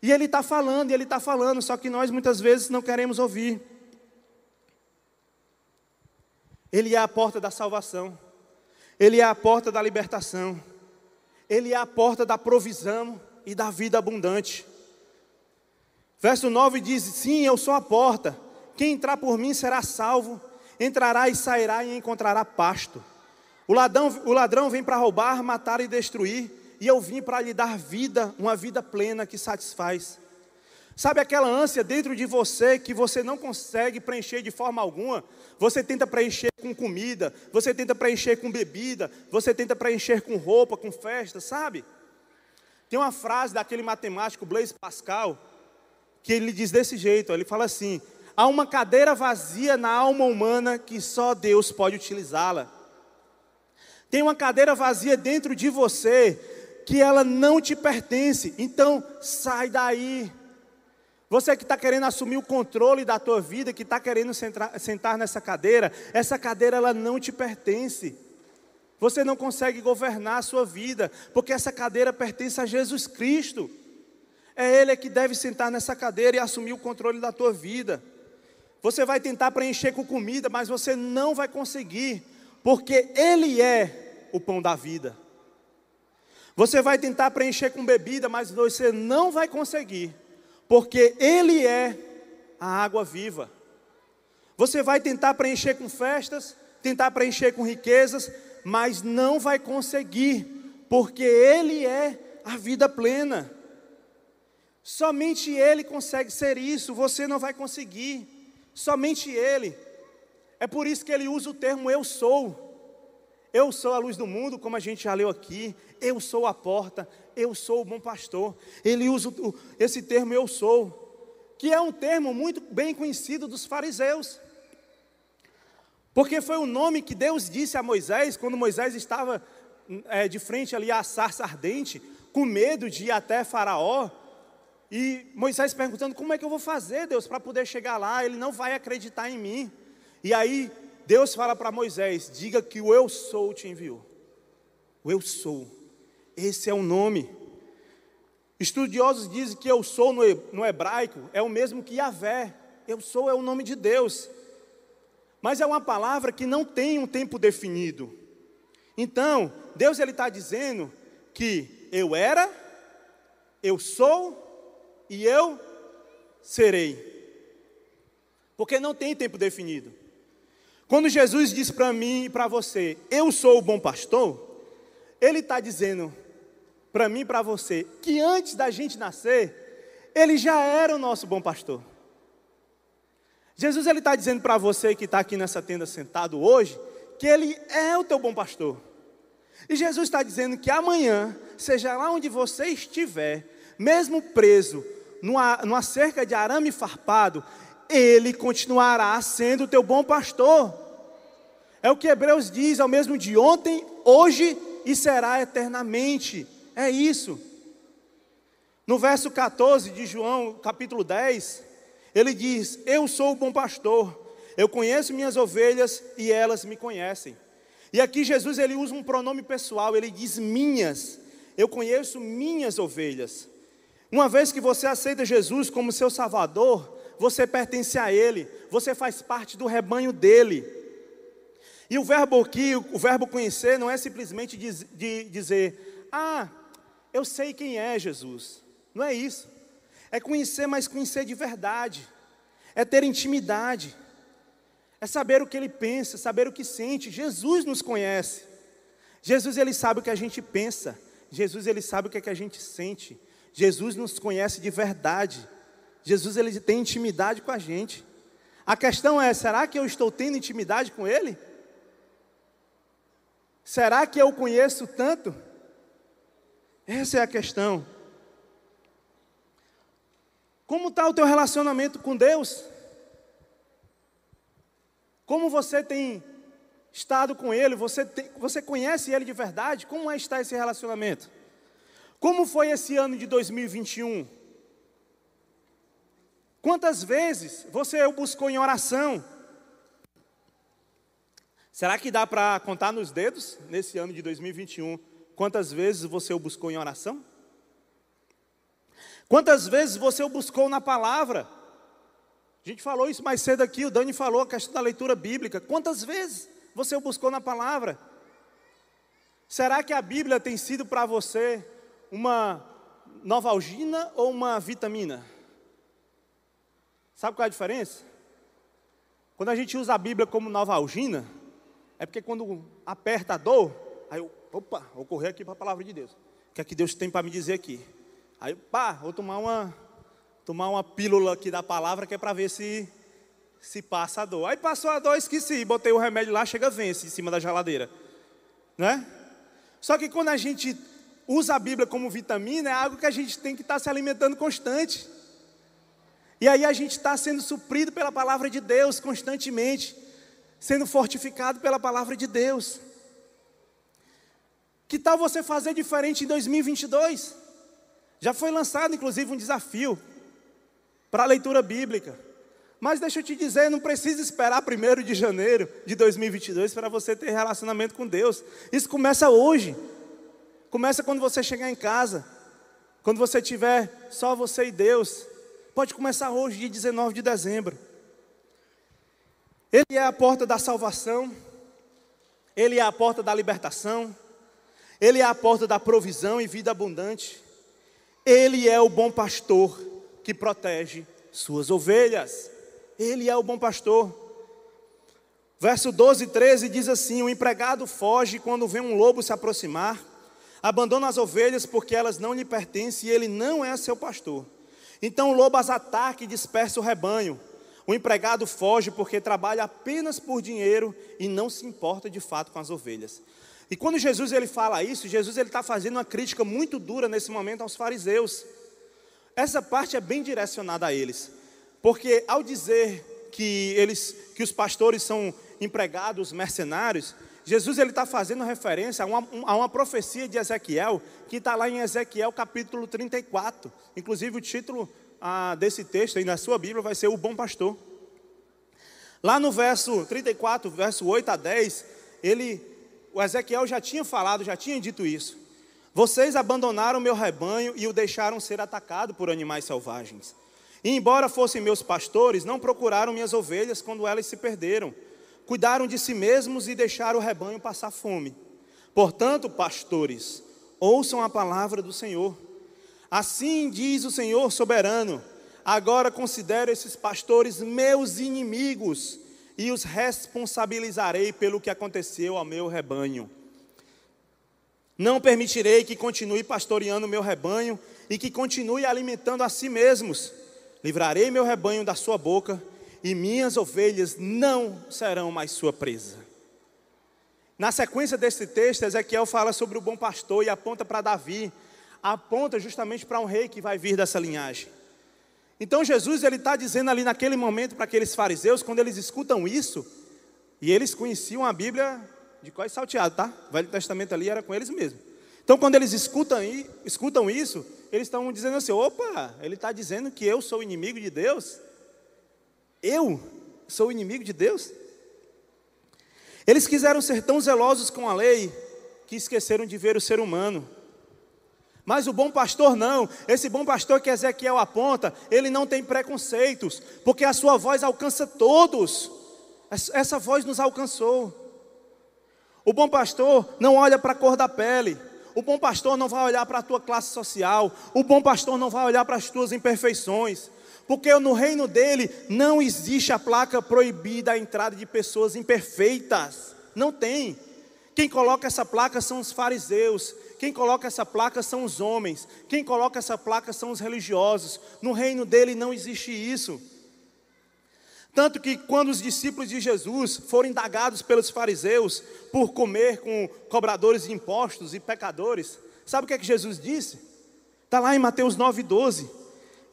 E Ele está falando, só que nós muitas vezes não queremos ouvir. Ele é a porta da salvação. Ele é a porta da libertação. Ele é a porta da provisão e da vida abundante. Verso 9 diz: sim, eu sou a porta. Quem entrar por mim será salvo. Entrará e sairá e encontrará pasto. O ladrão vem para roubar, matar e destruir. E eu vim para lhe dar vida, uma vida plena que satisfaz. Sabe aquela ânsia dentro de você que você não consegue preencher de forma alguma? Você tenta preencher com comida, você tenta preencher com bebida, você tenta preencher com roupa, com festa, sabe? Tem uma frase daquele matemático Blaise Pascal, que ele diz desse jeito, ele fala assim: há uma cadeira vazia na alma humana que só Deus pode utilizá-la. Tem uma cadeira vazia dentro de você que ela não te pertence, então sai daí. Você que está querendo assumir o controle da tua vida, que está querendo sentar nessa cadeira, essa cadeira ela não te pertence. Você não consegue governar a sua vida, porque essa cadeira pertence a Jesus Cristo. É Ele que deve sentar nessa cadeira e assumir o controle da tua vida. Você vai tentar preencher com comida, mas você não vai conseguir, porque Ele é o pão da vida. Você vai tentar preencher com bebida, mas você não vai conseguir, porque Ele é a água viva. Você vai tentar preencher com festas, tentar preencher com riquezas, mas não vai conseguir, porque Ele é a vida plena. Somente Ele consegue ser isso, você não vai conseguir. Somente Ele. É por isso que Ele usa o termo eu sou. Eu sou a luz do mundo, como a gente já leu aqui. Eu sou a porta, eu sou o bom pastor. Ele usa esse termo eu sou. que é um termo muito bem conhecido dos fariseus. Porque foi o nome que Deus disse a Moisés, quando Moisés estava de frente ali à sarça ardente, com medo de ir até Faraó, e Moisés perguntando, como é que eu vou fazer, Deus, para poder chegar lá? Ele não vai acreditar em mim. E aí, Deus fala para Moisés, diga que o Eu Sou te enviou. O Eu Sou, esse é o nome. Estudiosos dizem que Eu Sou no hebraico é o mesmo que Yahvé. Eu Sou é o nome de Deus. Mas é uma palavra que não tem um tempo definido. Então, Deus está dizendo que eu era, eu sou e eu serei. Porque não tem tempo definido. Quando Jesus diz para mim e para você, eu sou o bom pastor, Ele está dizendo para mim e para você, que antes da gente nascer, Ele já era o nosso bom pastor. Jesus está dizendo para você que está aqui nessa tenda sentado hoje, que Ele é o teu bom pastor. E Jesus está dizendo que amanhã, seja lá onde você estiver, mesmo preso numa cerca de arame farpado, Ele continuará sendo o teu bom pastor. É o que Hebreus diz, é o mesmo de ontem, hoje e será eternamente. É isso. No verso 14 de João, capítulo 10, ele diz, eu sou o bom pastor, eu conheço minhas ovelhas e elas me conhecem. E aqui Jesus ele usa um pronome pessoal, ele diz minhas, eu conheço minhas ovelhas. Uma vez que você aceita Jesus como seu Salvador, você pertence a Ele, você faz parte do rebanho dEle. E o verbo aqui, o verbo conhecer, não é simplesmente dizer, eu sei quem é Jesus. Não é isso. É conhecer, mas conhecer de verdade. É ter intimidade. É saber o que Ele pensa, saber o que sente. Jesus nos conhece. Jesus, Ele sabe o que a gente pensa. Jesus, Ele sabe o que a gente sente. Jesus nos conhece de verdade. Jesus, Ele tem intimidade com a gente. A questão é, será que eu estou tendo intimidade com Ele? Será que eu o conheço tanto? Essa é a questão. Como está o teu relacionamento com Deus? Como você tem estado com Ele? Você conhece Ele de verdade? Como está esse relacionamento? Como foi esse ano de 2021? Quantas vezes você o buscou em oração? Será que dá para contar nos dedos, nesse ano de 2021, quantas vezes você o buscou em oração? Quantas vezes você o buscou na palavra? A gente falou isso mais cedo aqui, o Dani falou a questão da leitura bíblica. Quantas vezes você o buscou na palavra? Será que a Bíblia tem sido para você uma novalgina ou uma vitamina? Sabe qual é a diferença? Quando a gente usa a Bíblia como novalgina, é porque quando aperta a dor, aí eu, vou correr aqui para a palavra de Deus. O que é que Deus tem para me dizer aqui? Aí, vou tomar uma pílula aqui da palavra, que é para ver se passa a dor. Aí passou a dor, esqueci, botei o remédio lá, chega, vence em cima da geladeira. Né? Só que quando a gente usa a Bíblia como vitamina, é algo que a gente tem que estar se alimentando constante. E aí a gente está sendo suprido pela palavra de Deus constantemente, sendo fortificado pela palavra de Deus. Que tal você fazer diferente em 2022? Já foi lançado inclusive um desafio para a leitura bíblica. Mas deixa eu te dizer, não precisa esperar 1º de janeiro de 2022 para você ter relacionamento com Deus. Isso começa hoje. Começa quando você chegar em casa. Quando você tiver só você e Deus. Pode começar hoje, dia 19 de dezembro. Ele é a porta da salvação. Ele é a porta da libertação. Ele é a porta da provisão e vida abundante. Ele é o bom pastor que protege suas ovelhas. Ele é o bom pastor. Verso 12 e 13 diz assim: o empregado foge quando vê um lobo se aproximar, abandona as ovelhas porque elas não lhe pertencem e ele não é seu pastor. Então o lobo as ataca e dispersa o rebanho. O empregado foge porque trabalha apenas por dinheiro e não se importa de fato com as ovelhas. E quando Jesus ele fala isso, Jesus ele está fazendo uma crítica muito dura nesse momento aos fariseus. Essa parte é bem direcionada a eles. Porque ao dizer que os pastores são empregados mercenários, Jesus está fazendo referência a uma profecia de Ezequiel, que está lá em Ezequiel capítulo 34. Inclusive o título desse texto aí na sua Bíblia vai ser o Bom Pastor. Lá no verso 34, verso 8 a 10, o Ezequiel já tinha falado, já tinha dito isso. Vocês abandonaram meu rebanho e o deixaram ser atacado por animais selvagens. E embora fossem meus pastores, não procuraram minhas ovelhas quando elas se perderam. Cuidaram de si mesmos e deixaram o rebanho passar fome. Portanto, pastores, ouçam a palavra do Senhor. Assim diz o Senhor soberano: agora considero esses pastores meus inimigos e os responsabilizarei pelo que aconteceu ao meu rebanho. Não permitirei que continue pastoreando o meu rebanho e que continue alimentando a si mesmos. Livrarei meu rebanho da sua boca e minhas ovelhas não serão mais sua presa. Na sequência desse texto, Ezequiel fala sobre o bom pastor e aponta para Davi, aponta justamente para um rei que vai vir dessa linhagem. Então Jesus está dizendo ali naquele momento para aqueles fariseus, quando eles escutam isso, e eles conheciam a Bíblia de cós salteado, tá? O Velho Testamento ali era com eles mesmo. Então quando eles escutam isso, eles estão dizendo assim: opa, ele está dizendo que eu sou inimigo de Deus? Eu sou inimigo de Deus? Eles quiseram ser tão zelosos com a lei que esqueceram de ver o ser humano. Mas o bom pastor não. Esse bom pastor que Ezequiel aponta, ele não tem preconceitos, porque a sua voz alcança todos. Essa voz nos alcançou. O bom pastor não olha para a cor da pele. O bom pastor não vai olhar para a tua classe social. O bom pastor não vai olhar para as tuas imperfeições. Porque no reino dele não existe a placa proibida a entrada de pessoas imperfeitas. Não tem. Quem coloca essa placa são os fariseus. Quem coloca essa placa são os homens. Quem coloca essa placa são os religiosos. No reino dele não existe isso. Tanto que quando os discípulos de Jesus foram indagados pelos fariseus por comer com cobradores de impostos e pecadores, sabe o que é que Jesus disse? Está lá em Mateus 9:12.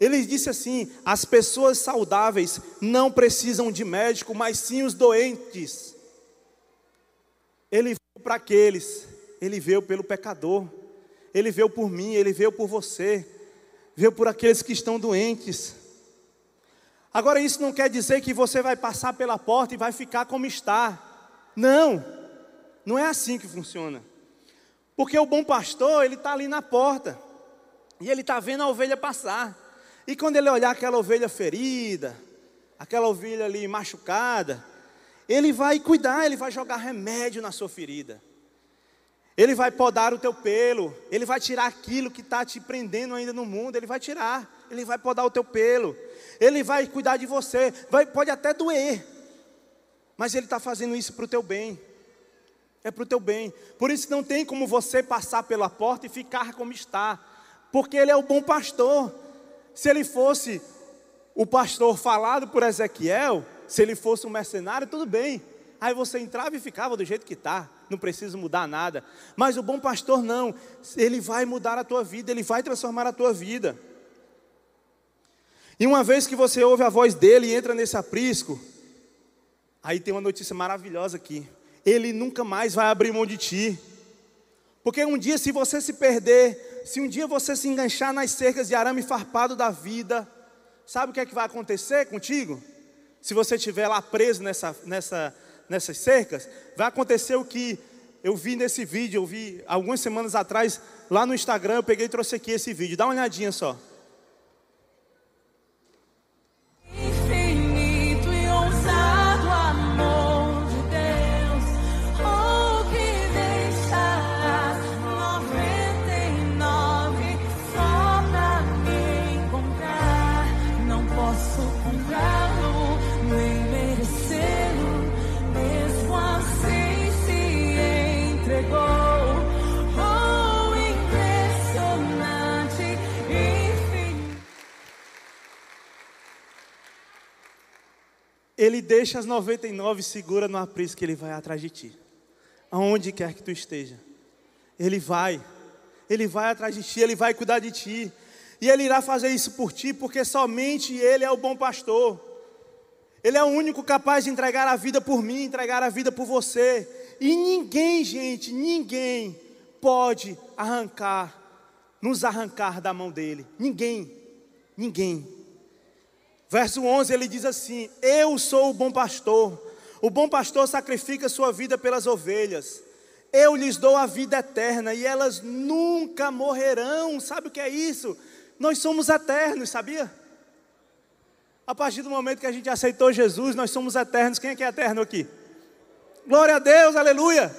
Ele disse assim: as pessoas saudáveis não precisam de médico, mas sim os doentes. Ele veio para aqueles, ele veio pelo pecador, ele veio por mim, ele veio por você, veio por aqueles que estão doentes. Agora isso não quer dizer que você vai passar pela porta e vai ficar como está. Não, não é assim que funciona. Porque o bom pastor, ele está ali na porta, e ele está vendo a ovelha passar. E quando ele olhar aquela ovelha ferida, aquela ovelha ali machucada, ele vai cuidar, ele vai jogar remédio na sua ferida. Ele vai podar o teu pelo, ele vai tirar aquilo que está te prendendo ainda no mundo, ele vai tirar, ele vai podar o teu pelo, ele vai cuidar de você, pode até doer, mas ele está fazendo isso para o teu bem, é para o teu bem. Por isso não tem como você passar pela porta e ficar como está, porque ele é o bom pastor. Se ele fosse o pastor falado por Ezequiel, se ele fosse um mercenário, tudo bem. Aí você entrava e ficava do jeito que está, não precisa mudar nada. Mas o bom pastor não, ele vai mudar a tua vida, ele vai transformar a tua vida. E uma vez que você ouve a voz dele e entra nesse aprisco, aí tem uma notícia maravilhosa aqui: ele nunca mais vai abrir mão de ti. Porque um dia, se você se perder, se um dia você se enganchar nas cercas de arame farpado da vida, sabe o que é que vai acontecer contigo? Se você estiver lá preso nessas cercas, vai acontecer o que eu vi nesse vídeo, eu vi algumas semanas atrás, lá no Instagram, eu peguei e trouxe aqui esse vídeo, dá uma olhadinha só. Ele deixa as 99 segura no aprisco que ele vai atrás de ti. Aonde quer que tu esteja. Ele vai atrás de ti, ele vai cuidar de ti. E Ele irá fazer isso por ti, porque somente Ele é o bom pastor. Ele é o único capaz de entregar a vida por mim, entregar a vida por você. E ninguém, gente, ninguém pode nos arrancar da mão dele. Ninguém. Verso 11, ele diz assim: eu sou o bom pastor. O bom pastor sacrifica sua vida pelas ovelhas. Eu lhes dou a vida eterna e elas nunca morrerão. Sabe o que é isso? Nós somos eternos, sabia? A partir do momento que a gente aceitou Jesus, nós somos eternos. Quem é que é eterno aqui? Glória a Deus, aleluia.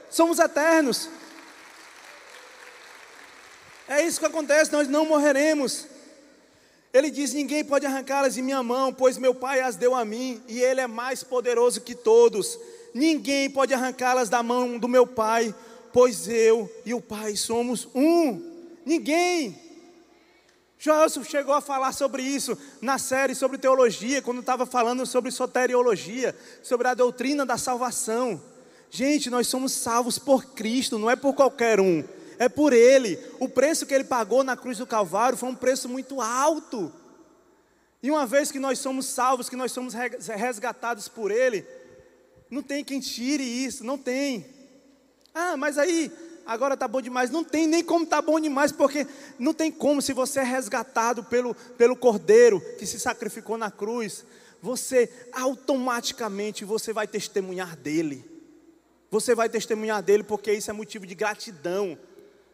Somos eternos. É isso que acontece, nós não morreremos. Ele diz: ninguém pode arrancá-las de minha mão, pois meu Pai as deu a mim, e Ele é mais poderoso que todos. Ninguém pode arrancá-las da mão do meu Pai, pois eu e o Pai somos um. Ninguém. Joelson chegou a falar sobre isso na série sobre teologia, quando estava falando sobre soteriologia, sobre a doutrina da salvação. Gente, nós somos salvos por Cristo, não é por qualquer um, é por Ele. O preço que Ele pagou na cruz do Calvário foi um preço muito alto. E uma vez que nós somos salvos, que nós somos resgatados por Ele, não tem quem tire isso, não tem. Ah, mas aí, agora está bom demais. Não tem nem como está bom demais, porque não tem como. Se você é resgatado pelo Cordeiro que se sacrificou na cruz, você automaticamente você vai testemunhar dele. Você vai testemunhar dele, porque isso é motivo de gratidão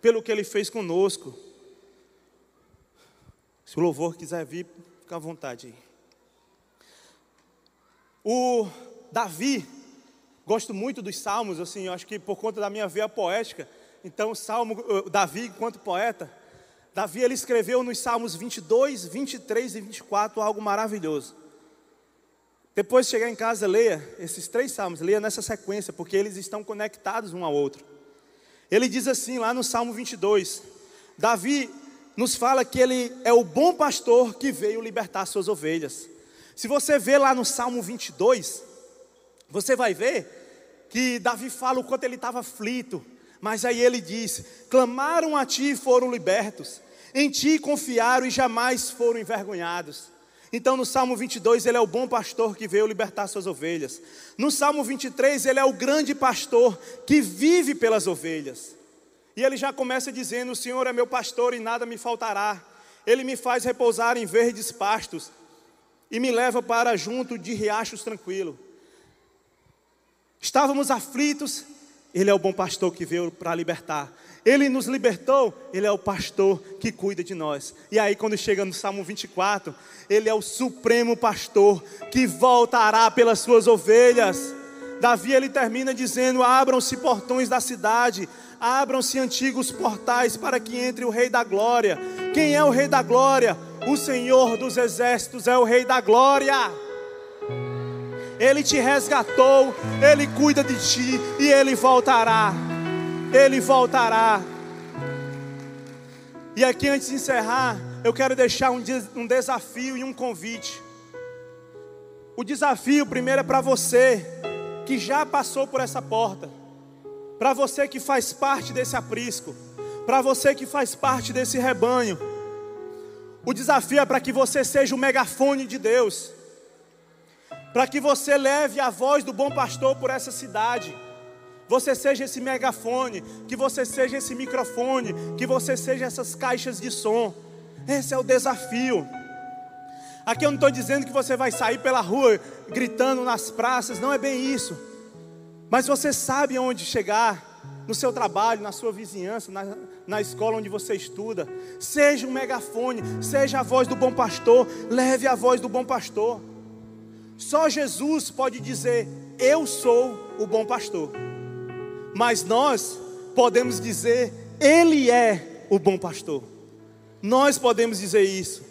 pelo que Ele fez conosco. Se o louvor quiser vir, fica à vontade aí. O Davi, gosto muito dos salmos, assim, eu acho que por conta da minha veia poética. Então Davi, enquanto poeta, Davi ele escreveu nos salmos 22, 23 e 24 algo maravilhoso. Depois de chegar em casa, leia esses 3 salmos, leia nessa sequência, porque eles estão conectados um ao outro. Ele diz assim, lá no Salmo 22, Davi nos fala que ele é o bom pastor que veio libertar suas ovelhas. Se você ver lá no Salmo 22, você vai ver que Davi fala o quanto ele estava aflito, mas aí ele diz: clamaram a ti e foram libertos, em ti confiaram e jamais foram envergonhados. Então no Salmo 22 ele é o bom pastor que veio libertar suas ovelhas. No Salmo 23 ele é o grande pastor que vive pelas ovelhas. E ele já começa dizendo: o Senhor é meu pastor e nada me faltará. Ele me faz repousar em verdes pastos e me leva para junto de riachos tranquilos. Estávamos aflitos, Ele é o bom pastor que veio para libertar. Ele nos libertou, Ele é o pastor que cuida de nós. E aí quando chega no Salmo 24, Ele é o supremo pastor que voltará pelas suas ovelhas. Davi ele termina dizendo: abram-se portões da cidade, abram-se antigos portais para que entre o Rei da Glória. Quem é o Rei da Glória? O Senhor dos Exércitos é o Rei da Glória. Ele te resgatou, Ele cuida de ti e Ele voltará. Ele voltará. E aqui antes de encerrar, eu quero deixar um desafio e um convite. O desafio primeiro é para você que já passou por essa porta, para você que faz parte desse aprisco, para você que faz parte desse rebanho. O desafio é para que você seja o megafone de Deus, para que você leve a voz do bom pastor por essa cidade. Você seja esse megafone, que você seja esse microfone, que você seja essas caixas de som. Esse é o desafio. Aqui eu não estou dizendo que você vai sair pela rua gritando nas praças, não é bem isso. Mas você sabe onde chegar, no seu trabalho, na sua vizinhança, na escola onde você estuda. Seja um megafone, seja a voz do bom pastor, leve a voz do bom pastor. Só Jesus pode dizer: eu sou o bom pastor. Mas nós podemos dizer: Ele é o bom pastor. Nós podemos dizer isso,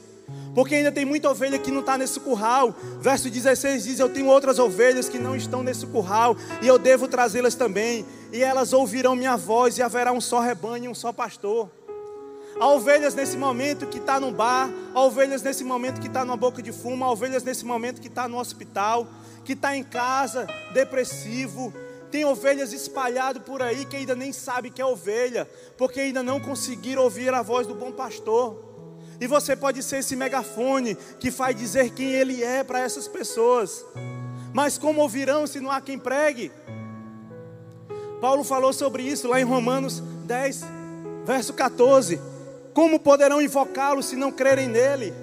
porque ainda tem muita ovelha que não está nesse curral. Verso 16 diz: eu tenho outras ovelhas que não estão nesse curral, e eu devo trazê-las também, e elas ouvirão minha voz, e haverá um só rebanho e um só pastor. Há ovelhas nesse momento que está no bar, há ovelhas nesse momento que está numa boca de fumo, há ovelhas nesse momento que está no hospital, que está em casa, depressivo. Tem ovelhas espalhadas por aí que ainda nem sabe que é ovelha, porque ainda não conseguiram ouvir a voz do bom pastor. E você pode ser esse megafone que faz dizer quem Ele é para essas pessoas. Mas como ouvirão se não há quem pregue? Paulo falou sobre isso lá em Romanos 10, verso 14. Como poderão invocá-lo se não crerem nele?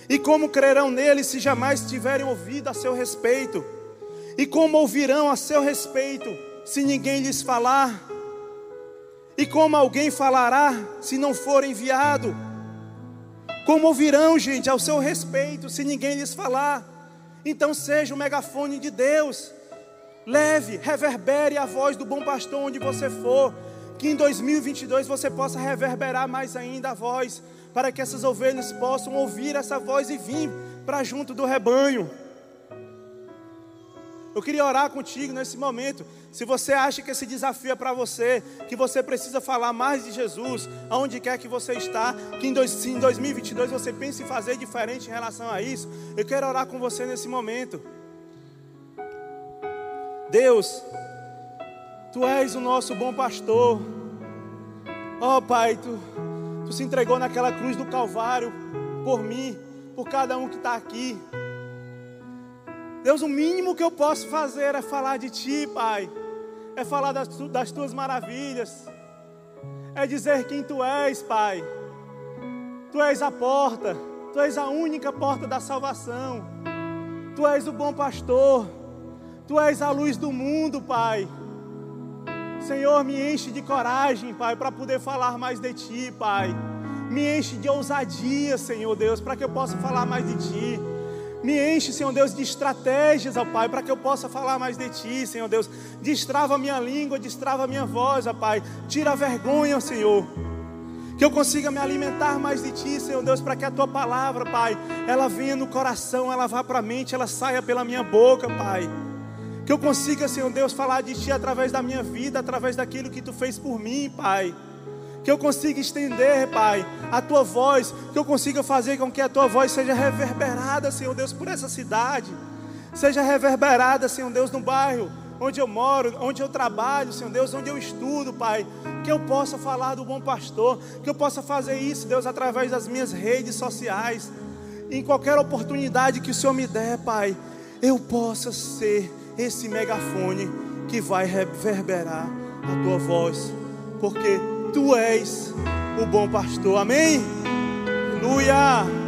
E como crerão nele se jamais tiverem ouvido a seu respeito? E como ouvirão a seu respeito se ninguém lhes falar? E como alguém falará se não for enviado? Como ouvirão, gente, ao seu respeito se ninguém lhes falar? Então seja o megafone de Deus. Leve, reverbere a voz do bom pastor onde você for. Que em 2022 você possa reverberar mais ainda a voz, para que essas ovelhas possam ouvir essa voz e vir para junto do rebanho. Eu queria orar contigo nesse momento. Se você acha que esse desafio é para você, que você precisa falar mais de Jesus, aonde quer que você está, que em 2022 você pense em fazer diferente em relação a isso, eu quero orar com você nesse momento. Deus, Tu és o nosso bom pastor. Ó Pai, Tu se entregou naquela cruz do Calvário por mim, por cada um que está aqui. Deus, o mínimo que eu posso fazer é falar de Ti, Pai. É falar das Tuas maravilhas. É dizer quem Tu és, Pai. Tu és a porta. Tu és a única porta da salvação. Tu és o bom pastor. Tu és a luz do mundo, Pai. Senhor, me enche de coragem, Pai, para poder falar mais de Ti, Pai. Me enche de ousadia, Senhor Deus, para que eu possa falar mais de Ti. Me enche, Senhor Deus, de estratégias, ó Pai, para que eu possa falar mais de Ti, Senhor Deus. Destrava a minha língua, destrava a minha voz, ó Pai. Tira a vergonha, Senhor. Que eu consiga me alimentar mais de Ti, Senhor Deus, para que a Tua palavra, Pai, ela venha no coração, ela vá para a mente, ela saia pela minha boca, Pai. Que eu consiga, Senhor Deus, falar de Ti através da minha vida, através daquilo que Tu fez por mim, Pai. Que eu consiga estender, Pai, a Tua voz. Que eu consiga fazer com que a Tua voz seja reverberada, Senhor Deus, por essa cidade. Seja reverberada, Senhor Deus, no bairro onde eu moro, onde eu trabalho, Senhor Deus, onde eu estudo, Pai. Que eu possa falar do bom pastor. Que eu possa fazer isso, Deus, através das minhas redes sociais. Em qualquer oportunidade que o Senhor me der, Pai, eu possa ser esse megafone que vai reverberar a Tua voz. Porque Tu és o bom pastor, amém? Aleluia!